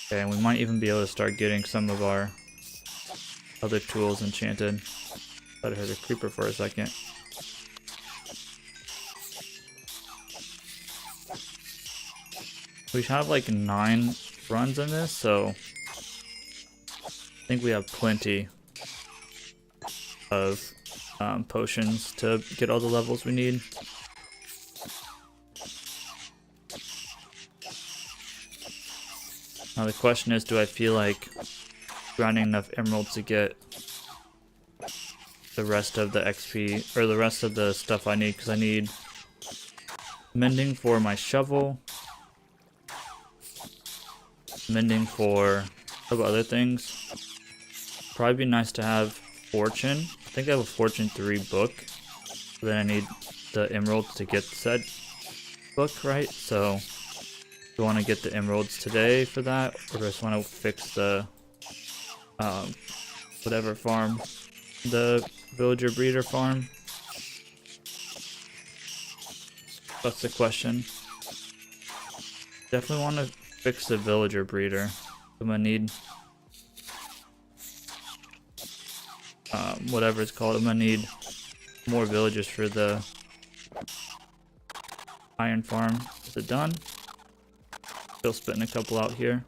Speaker 1: Okay, and we might even be able to start getting some of our other tools enchanted. Thought I heard a creeper for a second. We have like 9 runs in this, so I think we have plenty of potions to get all the levels we need. Now the question is, do I feel like grinding enough emeralds to get the rest of the XP, or the rest of the stuff I need, because I need mending for my shovel, mending for a couple other things. Probably be nice to have fortune. I think I have a fortune 3 book, but then I need the emeralds to get said book, right? So do I want to get the emeralds today for that, or do I just want to fix the whatever farm, the villager breeder farm? That's the question. Definitely want to fix the villager breeder. I'm gonna need whatever it's called. I'm gonna need more villagers for the iron farm. Is it done? Still spitting a couple out here.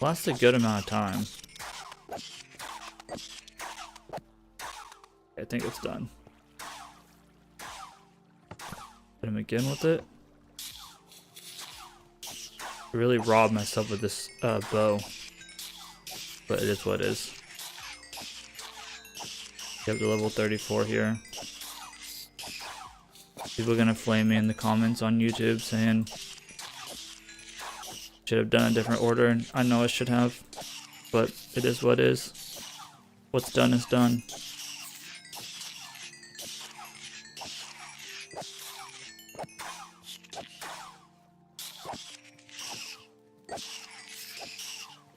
Speaker 1: Lasts a good amount of time. I think it's done. Hit him again with it. Really robbed myself with this bow. But it is what it is. Get up to level 34 here. People are gonna flame me in the comments on YouTube saying should have done a different order, and I know I should have, but it is what it is. What's done is done.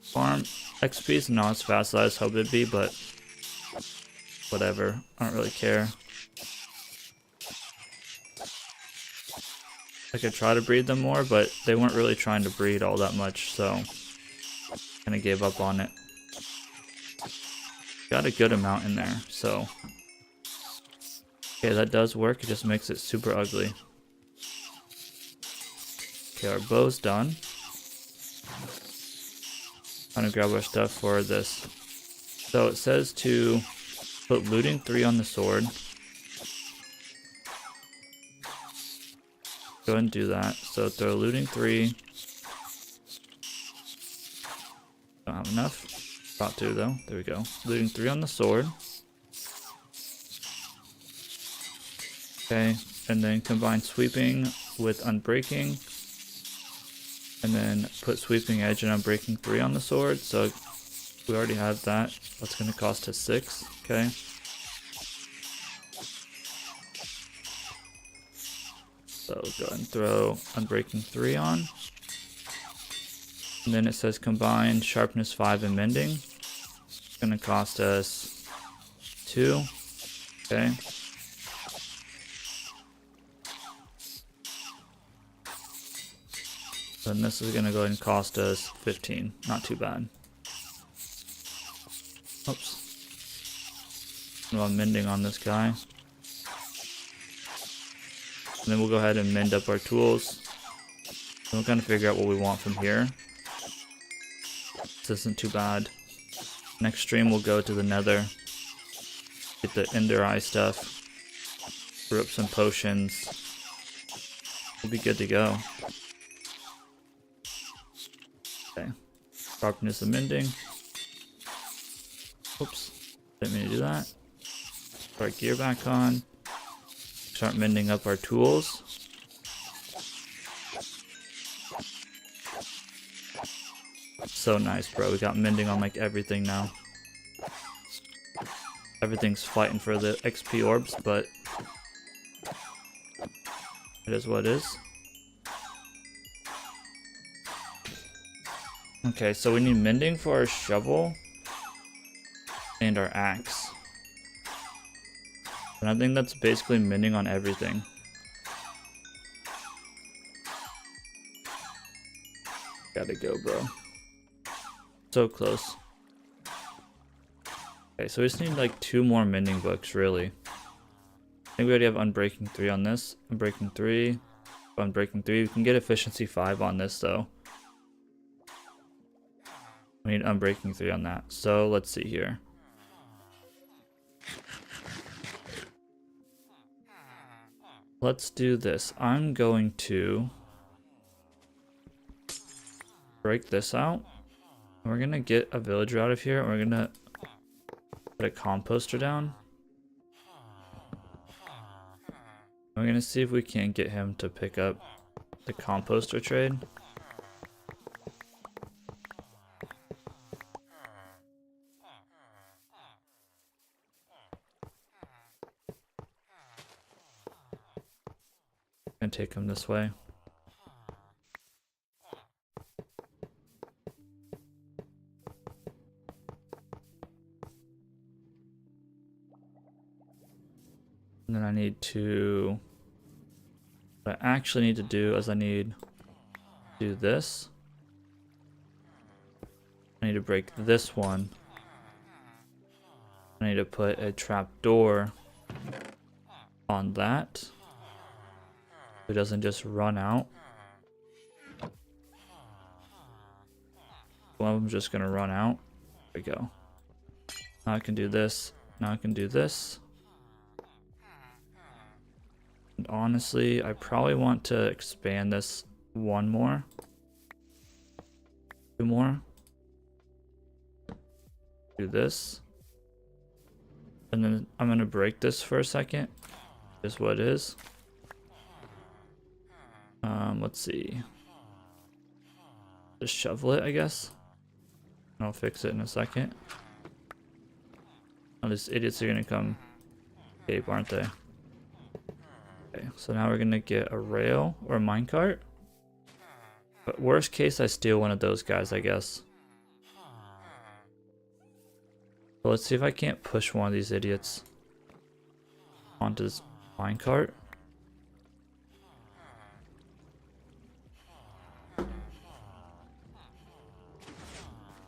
Speaker 1: Farm XP is not as fast as I was hoping it'd be, but whatever. I don't really care. I could try to breed them more, but they weren't really trying to breed all that much, so kind of gave up on it. Got a good amount in there, so okay, that does work. It just makes it super ugly. Okay, our bow's done. Trying to grab our stuff for this. So it says to put looting 3 on the sword. Go ahead and do that. So throw looting 3. Don't have enough. About to though. There we go. Looting 3 on the sword. Okay, and then combine sweeping with unbreaking. And then put sweeping edge and unbreaking 3 on the sword. So we already have that. That's going to cost us 6. Okay. So go ahead and throw unbreaking 3 on. And then it says combine sharpness 5 and mending. It's going to cost us 2. Okay. Then this is going to go ahead and cost us 15. Not too bad. Oops. I'm mending on this guy. And then we'll go ahead and mend up our tools. And we'll kind of figure out what we want from here. This isn't too bad. Next stream we'll go to the nether. Get the ender eye stuff. Brew up some potions. We'll be good to go. Okay. Sharpness and mending. Oops. Didn't mean to do that. Put our gear back on. Start mending up our tools. So nice, bro. We got mending on like everything now. Everything's fighting for the XP orbs, but it is what it is. Okay, so we need mending for our shovel and our axe. And I think that's basically mending on everything. Gotta go, bro. So close. Okay, so we just need like 2 more mending books, really. I think we already have unbreaking 3 on this. Unbreaking 3. Unbreaking 3. We can get efficiency 5 on this, though. We need unbreaking 3 on that. So let's see here. Let's do this. I'm going to break this out. We're gonna get a villager out of here, and we're gonna put a composter down. We're gonna see if we can get him to pick up the composter trade. And take him this way. And then I need to, what I actually need to do is I need to do this. I need to break this one I need to put a trap door on that. So it doesn't just run out. One of them's just gonna run out. There we go. Now I can do this. Now I can do this. And honestly, I probably want to expand this one more. Two more. Do this. And then I'm gonna break this for a second. Is what it is. Let's see. Just shovel it, I guess. I'll fix it in a second. Oh, these idiots are gonna come escape, aren't they? Okay, so now we're gonna get a rail or a minecart. But worst case, I steal one of those guys, I guess. So let's see if I can't push one of these idiots onto this minecart.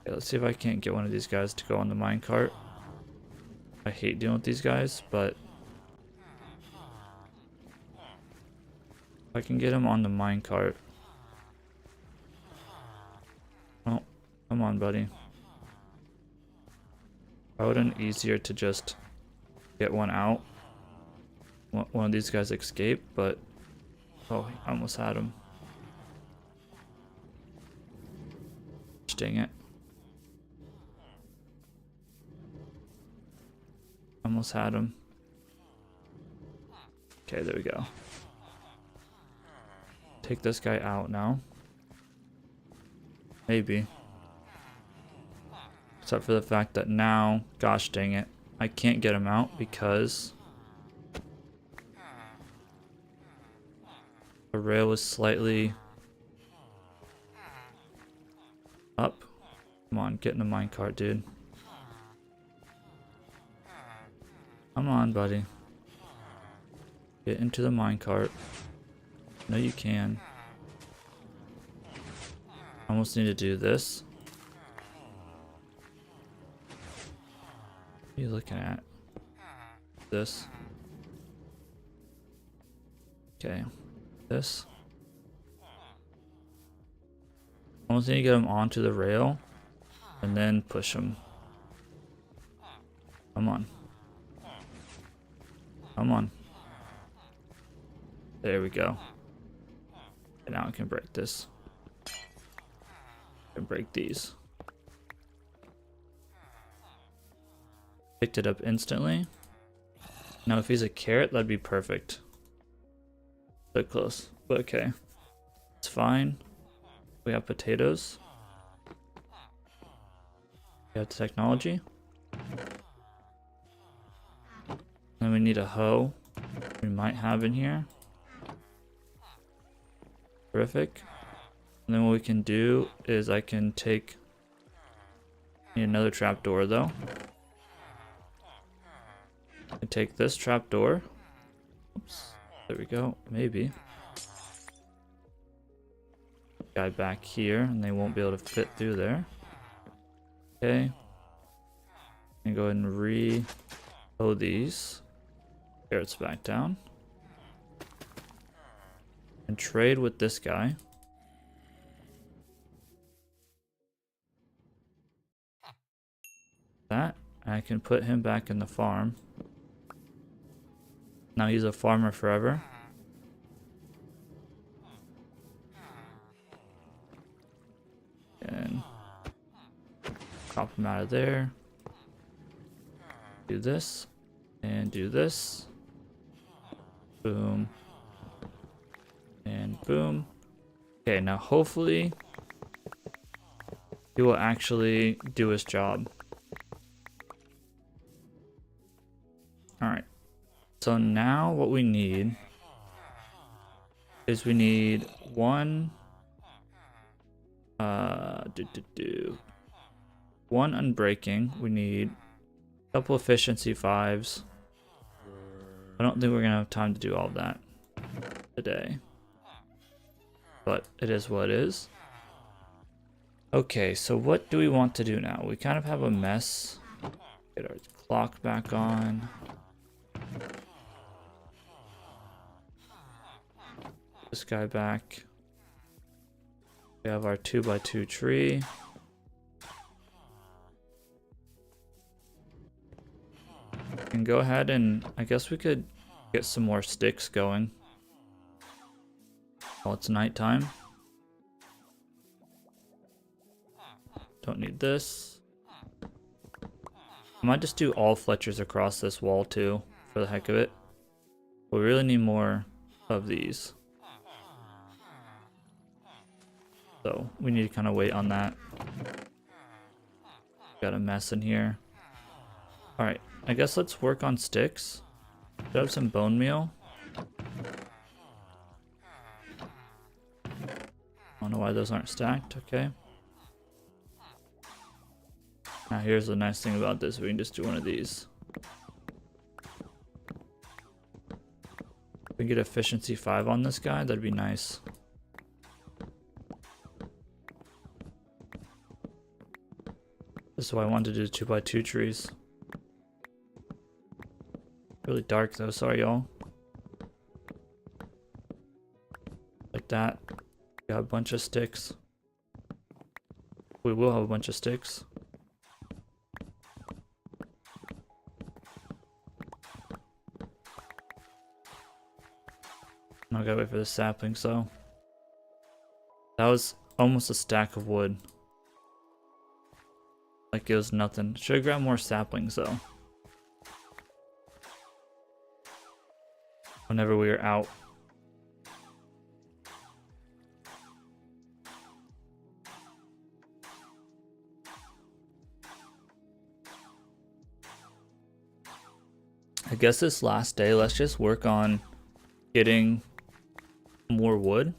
Speaker 1: Okay, let's see if I can't get one of these guys to go on the minecart. I hate dealing with these guys, but if I can get him on the minecart. Oh, come on, buddy. Probably would have been easier to just get one out. One of these guys escaped, but oh, I almost had him. Dang it. Almost had him. Okay, there we go. Take this guy out now. Maybe. Except for the fact that now, gosh dang it, I can't get him out because the rail was slightly up. Come on, get in the minecart, dude. Come on, buddy. Get into the minecart. No, you can. I almost need to do this. What are you looking at? This. Okay. This. Almost need to get him onto the rail and then push him. Come on. Come on. There we go. And now I can break this. I can break these. Picked it up instantly. Now if he's a carrot, that'd be perfect. Bit close, but okay. It's fine. We have potatoes. We have the technology. Then we need a hoe. We might have in here. Terrific. And then what we can do is I can take... Need another trapdoor though. I take this trapdoor. Oops. There we go. Maybe. Guy back here, and they won't be able to fit through there. Okay. And go ahead and re-hoe these carrots back down. And trade with this guy. That. I can put him back in the farm. Now he's a farmer forever. And pop him out of there. Do this. And do this. Boom. And boom. Okay, now hopefully he will actually do his job. Alright. So now what we need is we need one one unbreaking. We need a couple efficiency 5s. I don't think we're gonna have time to do all of that today. But it is what it is. Okay, so what do we want to do now? We kind of have a mess Get our clock back on. This guy back. We have our 2x2 tree. And go ahead and I guess we could get some more sticks going while it's nighttime. Don't need this. I might just do all Fletchers across this wall too, for the heck of it. But we really need more of these. So we need to kind of wait on that. Got a mess in here. Alright, I guess let's work on sticks. Do I have some bone meal? I don't know why those aren't stacked. Okay. Now here's the nice thing about this. We can just do one of these. If we get efficiency 5 on this guy, that'd be nice. This is why I wanted to do 2x2 trees. Really dark though, sorry y'all. Like that. We got a bunch of sticks. We will have a bunch of sticks. I gotta wait for the sapling, so. That was almost a stack of wood. Like it was nothing. Should have grabbed more saplings though. Whenever we were out. I guess this last day, let's just work on getting more wood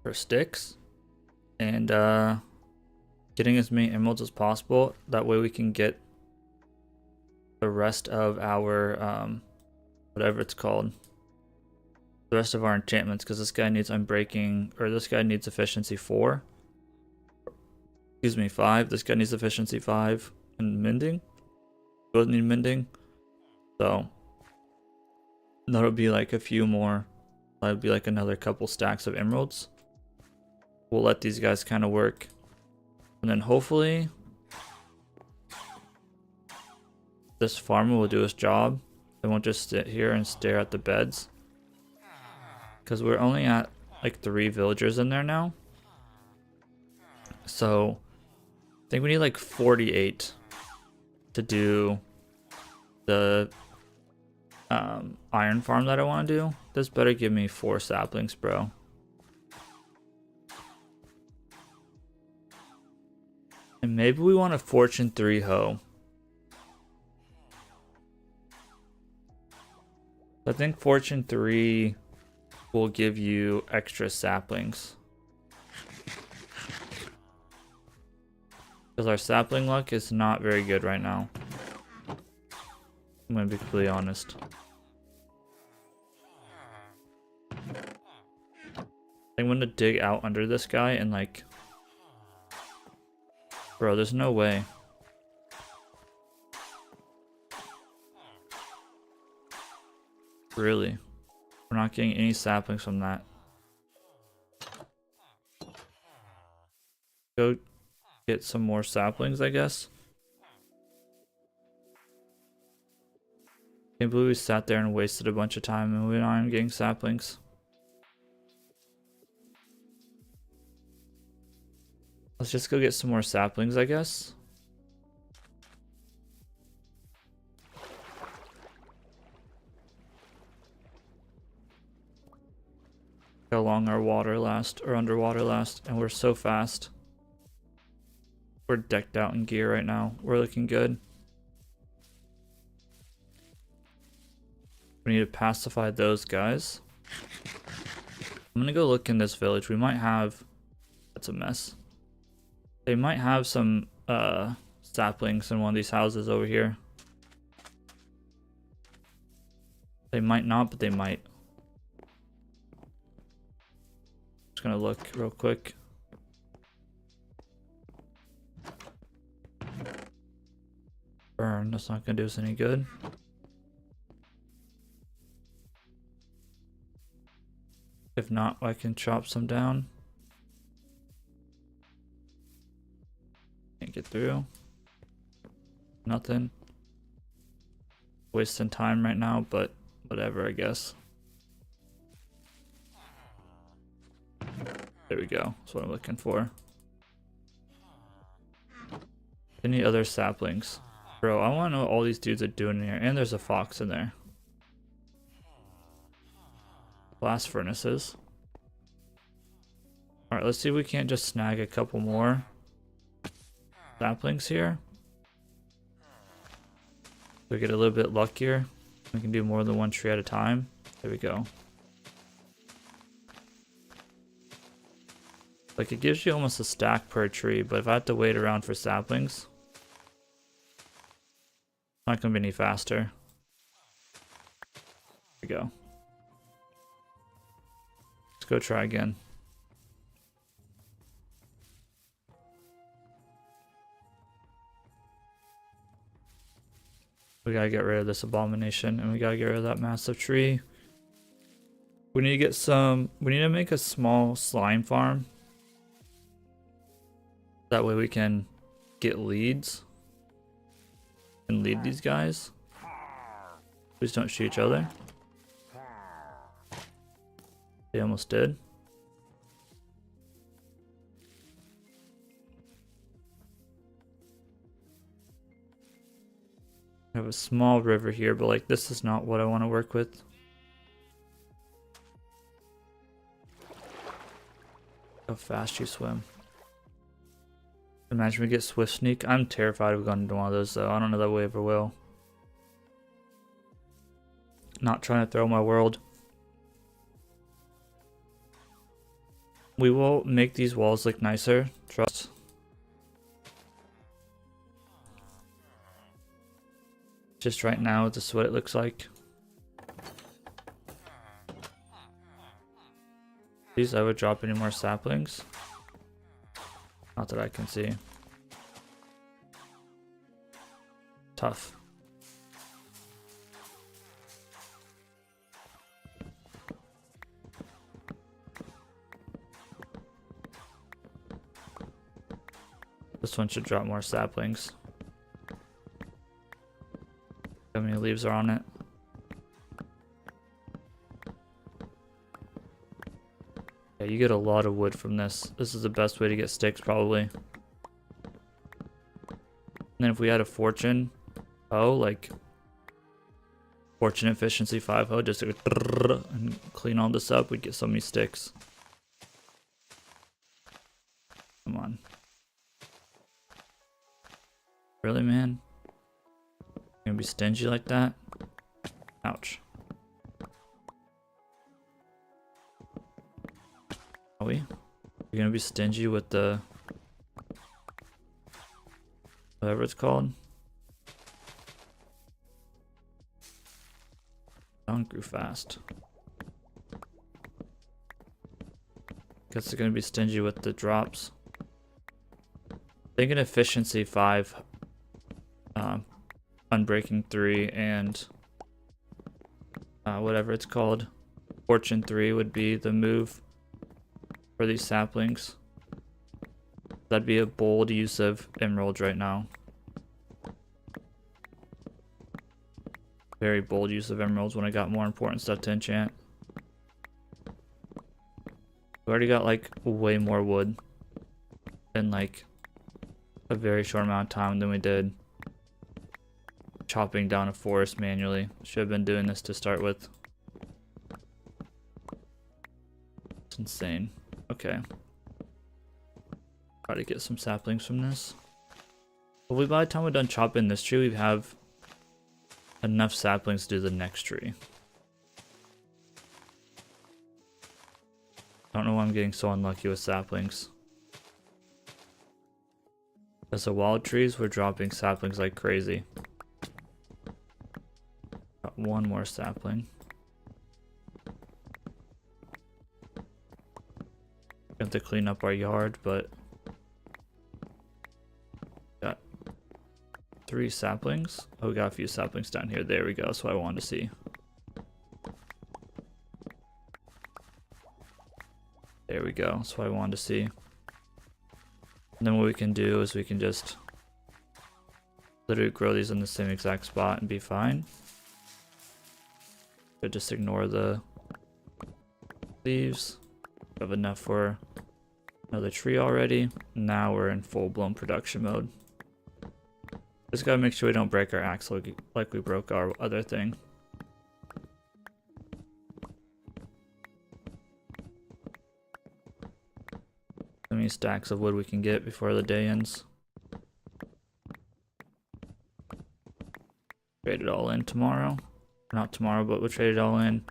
Speaker 1: for sticks and getting as many emeralds as possible. That way we can get the rest of our whatever it's called, the rest of our enchantments, because this guy needs unbreaking, or this guy needs efficiency 4, excuse me, 5. This guy needs efficiency 5 and mending. Both need mending, so that'll be like a few more. That'll be like another couple stacks of emeralds. We'll let these guys kind of work, and then hopefully this farmer will do his job. They won't just sit here and stare at the beds, because we're only at like 3 villagers in there now. So I think we need like 48 to do the iron farm that I want to do. This better give me 4 saplings, bro. And maybe we want a fortune 3 hoe. I think fortune 3 will give you extra saplings, because our sapling luck is not very good right now. I'm gonna be completely honest. I'm gonna dig out under this guy and like, bro, there's no way. Really? We're not getting any saplings from that. Go get some more saplings, I guess. Can't believe we sat there and wasted a bunch of time and we're not even getting saplings. Let's just go get some more saplings, I guess. How long our water lasts, or underwater lasts, and we're so fast. We're decked out in gear right now. We're looking good. We need to pacify those guys. I'm gonna go look in this village. We might have... That's a mess. They might have some saplings in one of these houses over here. They might not, but they might. Just gonna look real quick. burn. That's not gonna do us any good. If not, I can chop some down. Can't get through. Nothing. Wasting time right now, but whatever, I guess. There we go. That's what I'm looking for. Any other saplings? Bro, I want to know what all these dudes are doing in here. And there's a fox in there. Blast furnaces. Alright, let's see if we can't just snag a couple more saplings here. We get a little bit luckier. We can do more than one tree at a time. There we go. Like, it gives you almost a stack per tree, but if I have to wait around for saplings, it's not gonna be any faster. There we go. Let's go try again. We gotta get rid of this abomination, and we gotta get rid of that massive tree. We need to get some, we need to make a small slime farm. That way we can get leads and lead these guys. Please don't shoot each other. They almost did. I have a small river here, but like this is not what I want to work with. How fast you swim. Imagine we get swift sneak. I'm terrified of going into one of those though. I don't know that we ever will. Not trying to throw my world. We will make these walls look nicer. Trust. Just right now, this is what it looks like. Please, I would drop any more saplings. Not that I can see. Tough. This one should drop more saplings. How many leaves are on it? Yeah, you get a lot of wood from this. This is the best way to get sticks, probably. And then if we had a fortune, like fortune efficiency 5 just to go and clean all this up, we'd get so many sticks. Come on. Really, man? Gonna be stingy like that? Ouch. Are we? We're gonna be stingy with the whatever it's called. Down grew fast. Guess they're gonna be stingy with the drops. Thinking efficiency 5. Unbreaking 3 and whatever it's called, Fortune 3 would be the move for these saplings. That'd be a bold use of emeralds right now. Very bold use of emeralds when I got more important stuff to enchant. We already got like way more wood in like a very short amount of time than we did chopping down a forest manually. Should have been doing this to start with. It's insane. Okay. Try to get some saplings from this. Hopefully by the time we're done chopping this tree, we have enough saplings to do the next tree. I don't know why I'm getting so unlucky with saplings. As the wild trees, we're dropping saplings like crazy. Got one more sapling. We have to clean up our yard, but got 3 saplings. Oh, we got a few saplings down here. There we go. That's what I wanted to see. There we go. That's what I wanted to see. And then what we can do is we can just literally grow these in the same exact spot and be fine. So just ignore the leaves. We have enough for another tree already. Now we're in full-blown production mode. Just gotta make sure we don't break our axe like we broke our other thing. How many stacks of wood we can get before the day ends. Trade it all in tomorrow. Not tomorrow, but we'll trade it all in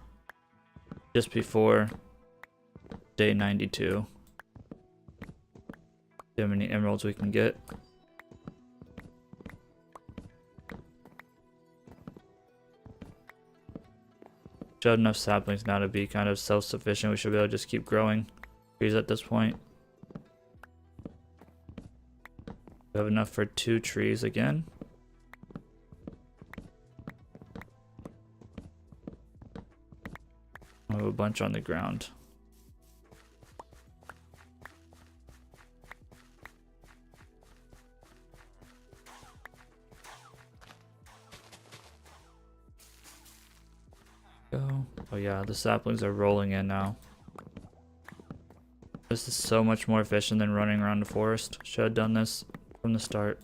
Speaker 1: just before day 92. See how many emeralds we can get. Should have enough saplings now to be kind of self-sufficient. We should be able to just keep growing trees at this point. We have enough for 2 trees again. We have a bunch on the ground. Go. Oh yeah, the saplings are rolling in now. This is so much more efficient than running around the forest. Should have done this from the start.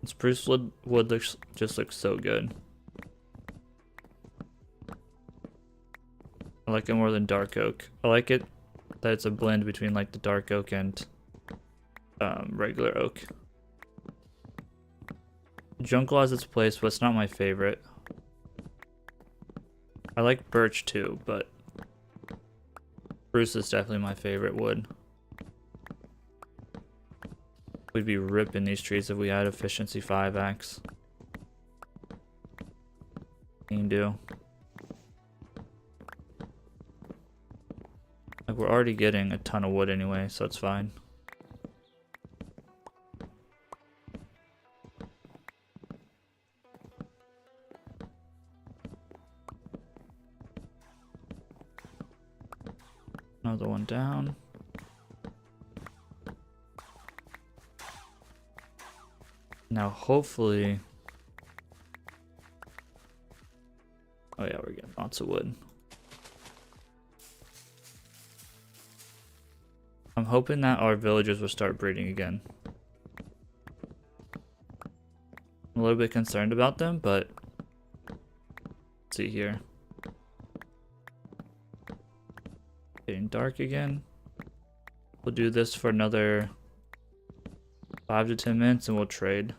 Speaker 1: Spruce wood just looks so good. I like it more than dark oak. I like it that it's a blend between like the dark oak and regular oak. Jungle has its place, but it's not my favorite. I like birch too, but spruce is definitely my favorite wood. We'd be ripping these trees if we had efficiency 5 axe. Can do. Like we're already getting a ton of wood anyway, so it's fine. Another one down. Now hopefully... Oh yeah, we're getting lots of wood. I'm hoping that our villagers will start breeding again. I'm a little bit concerned about them, but... Let's see here. Getting dark again. We'll do this for another 5 to 10 minutes and we'll trade.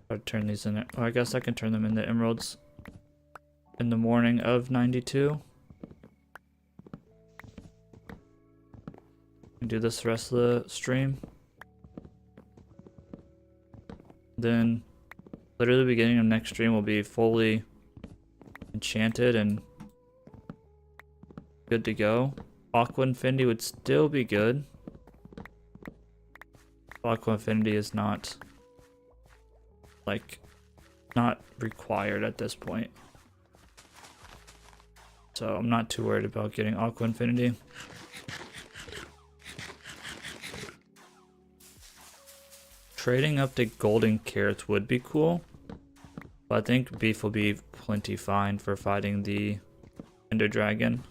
Speaker 1: I'd turn these in. Oh, I guess I can turn them into emeralds in the morning of 92. Do this the rest of the stream. Then literally the beginning of next stream will be fully enchanted and good to go. Aqua Infinity would still be good. Aqua Infinity is not not required at this point. So I'm not too worried about getting Aqua Infinity. Trading up to golden carrots would be cool, but I think beef will be plenty fine for fighting the Ender Dragon.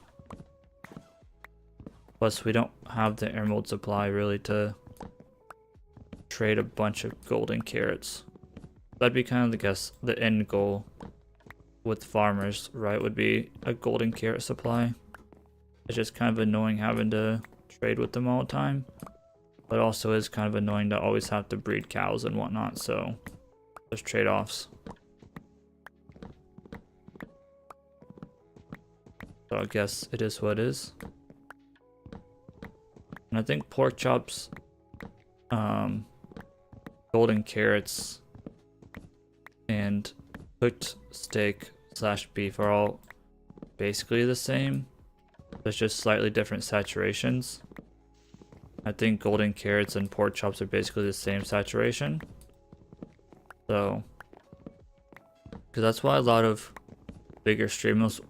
Speaker 1: Plus we don't have the emerald supply really to trade a bunch of golden carrots. That'd be kind of, I guess, the end goal with farmers, right? Would be a golden carrot supply. It's just kind of annoying having to trade with them all the time. But also is kind of annoying to always have to breed cows and whatnot, so there's trade-offs. So I guess it is what it is. And I think pork chops, golden carrots and cooked steak slash beef are all basically the same. There's just slightly different saturations. I think golden carrots and pork chops are basically the same saturation. So, because that's why a lot of bigger streamers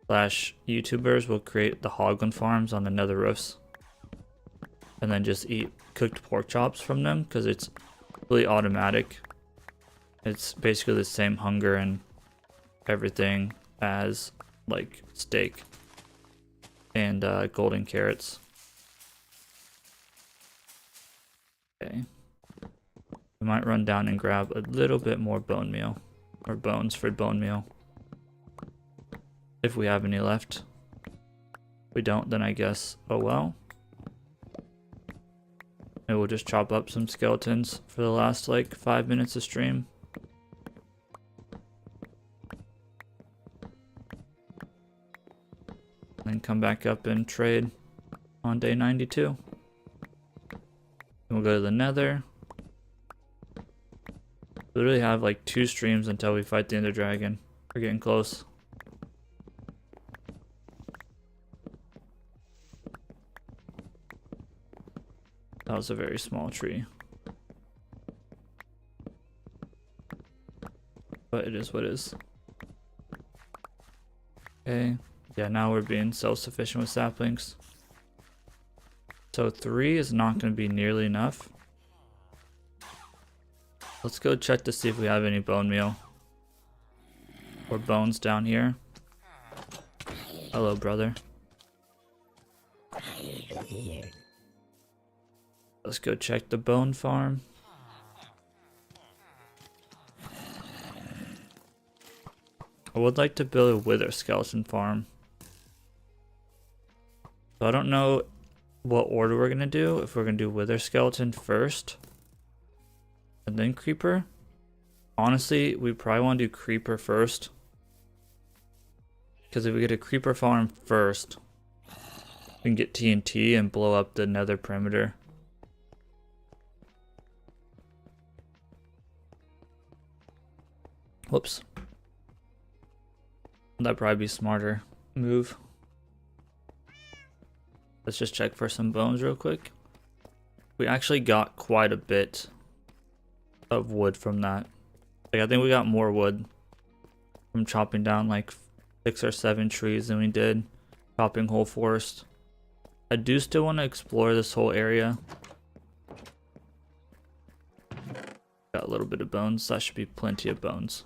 Speaker 1: slash YouTubers will create the hoglin farms on the nether roofs and then just eat cooked pork chops from them because it's really automatic. It's basically the same hunger and everything as like steak and golden carrots. Okay. We might run down and grab a little bit more bone meal or bones for bone meal. If we have any left. If we don't, then I guess, oh well. Maybe we'll just chop up some skeletons for the last like 5 minutes of stream. Then come back up and trade on day 92. We'll go to the nether. We literally have like 2 streams until we fight the Ender Dragon. We're getting close. That was a very small tree. But it is what it is. Okay. Yeah, now we're being self-sufficient with saplings. So 3 is not going to be nearly enough. Let's go check to see if we have any bone meal. Or bones down here. Hello, brother. Let's go check the bone farm. I would like to build a wither skeleton farm. So I don't know what order we're going to do. If we're going to do wither skeleton first. And then creeper. Honestly, we probably want to do creeper first. Because if we get a creeper farm first, we can get TNT and blow up the nether perimeter. Whoops. That'd probably be smarter move. Let's just check for some bones real quick. We actually got quite a bit of wood from that. Like, I think we got more wood from chopping down like 6 or 7 trees than we did chopping whole forest. I do still want to explore this whole area. Got a little bit of bones. That should be plenty of bones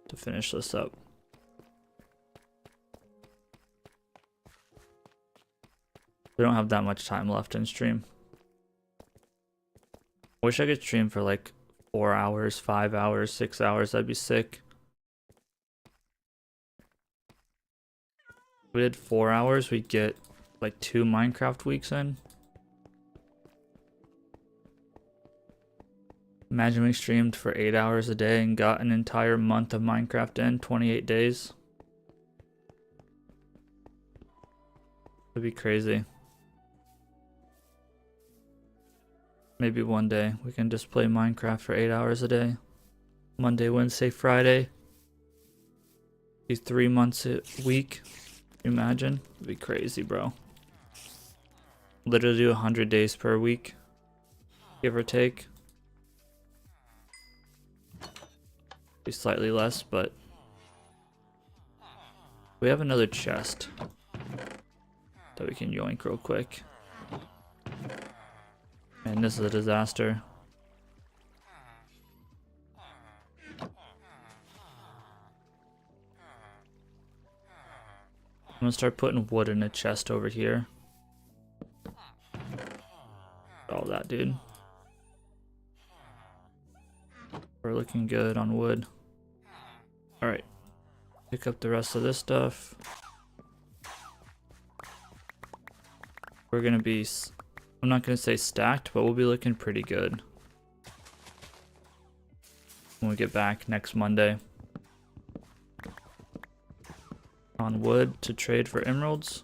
Speaker 1: to finish this up. We don't have that much time left in stream. I wish I could stream for like 4 hours, 5 hours, 6 hours. That'd be sick. If we did 4 hours, we'd get like 2 Minecraft weeks in. Imagine we streamed for 8 hours a day and got an entire month of Minecraft in 28 days. That'd be crazy. Maybe one day we can just play Minecraft for 8 hours a day. Monday, Wednesday, Friday. These 3 months a week. Imagine. It'd be crazy, bro. Literally do 100 days per week. Give or take. Be slightly less, but we have another chest that we can yoink real quick. And this is a disaster. I'm gonna start putting wood in a chest over here. All that, dude. We're looking good on wood. Alright. Pick up the rest of this stuff. We're gonna be... I'm not gonna say stacked, but we'll be looking pretty good when we get back next Monday. On wood to trade for emeralds.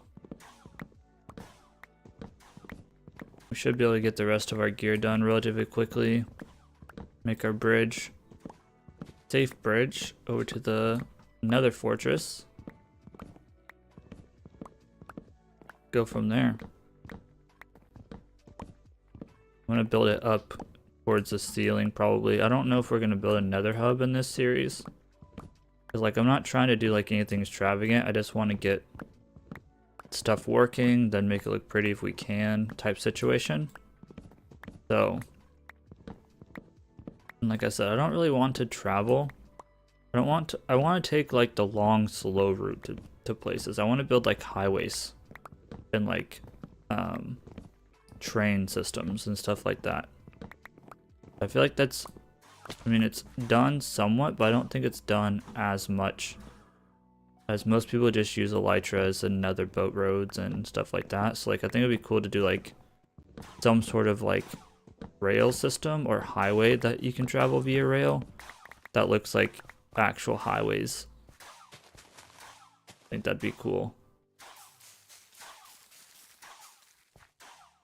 Speaker 1: We should be able to get the rest of our gear done relatively quickly. make our bridge, safe bridge, over to the Nether fortress. Go from there. I'm gonna build it up towards the ceiling probably. I don't know if we're gonna build a Nether hub in this series. Cause like I'm not trying to do like anything extravagant. I just want to get stuff working, then make it look pretty if we can, type situation. So, and like I said, I don't really want to travel. I want to take like the long, slow route to places. I want to build like highways and like train systems and stuff like that. I feel like that's, I mean, it's done somewhat, but I don't think it's done as much as most people just use elytras and nether boat roads and stuff like that. So like I think it'd be cool to do like some sort of like rail system or highway that you can travel via rail that looks like actual highways. I think that'd be cool.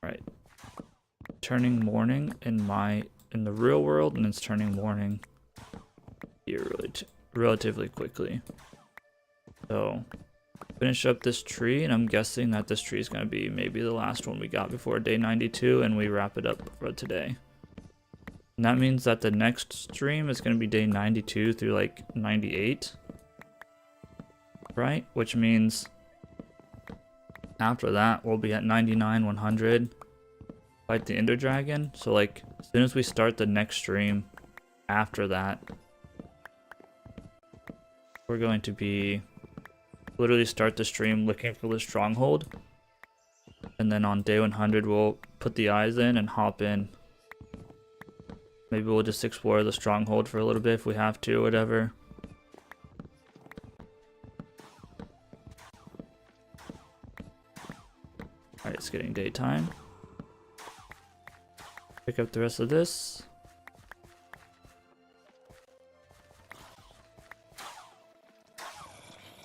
Speaker 1: Right. Turning morning in the real world, and it's turning morning here relatively quickly. So finish up this tree, and I'm guessing that this tree is going to be maybe the last one we got before day 92, and we wrap it up for today. And that means that the next stream is going to be day 92 through like 98, right? Which means after that we'll be at 99, 100, fight the Ender Dragon. So like as soon as we start the next stream after that, we're going to be literally start the stream looking for the stronghold, and then on day 100 we'll put the eyes in and hop in. Maybe we'll just explore the stronghold for a little bit if we have to, whatever. Alright, it's getting daytime. Pick up the rest of this.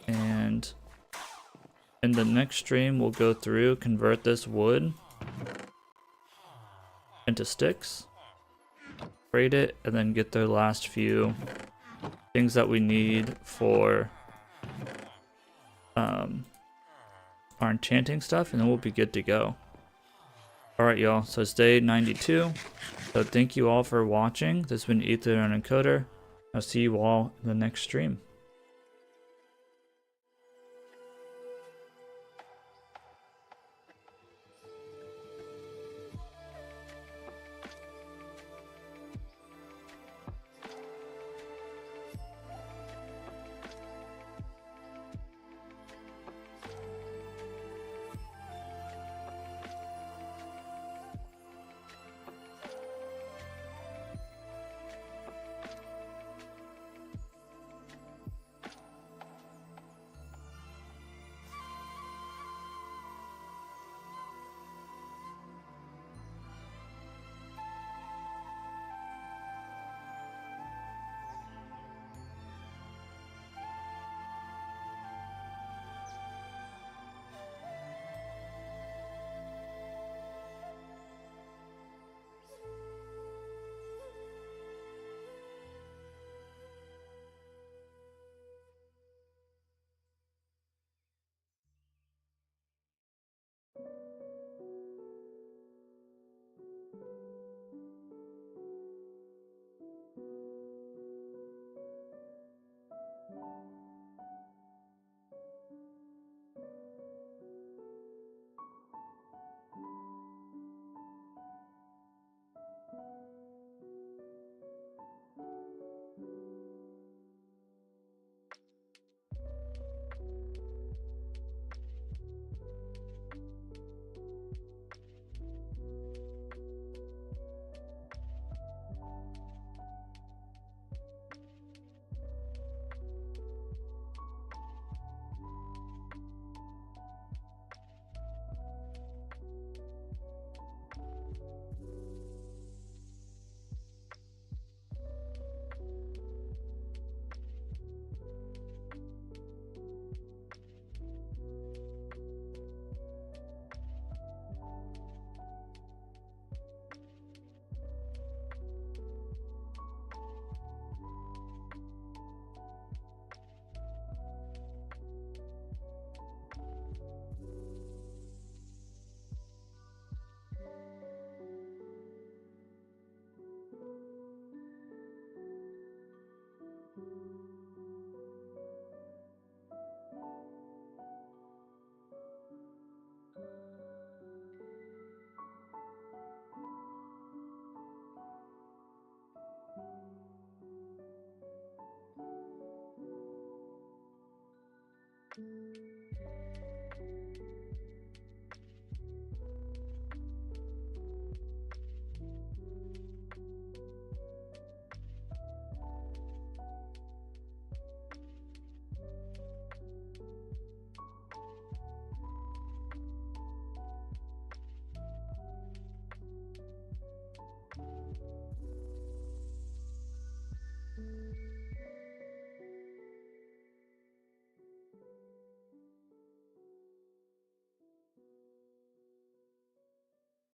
Speaker 1: And in the next stream, we'll go through, convert this wood into sticks, trade it, and then get the last few things that we need for our enchanting stuff, and then we'll be good to go. Alright y'all, so it's day 92. So thank you all for watching. This has been Ether and Encoder. I'll see you all in the next stream.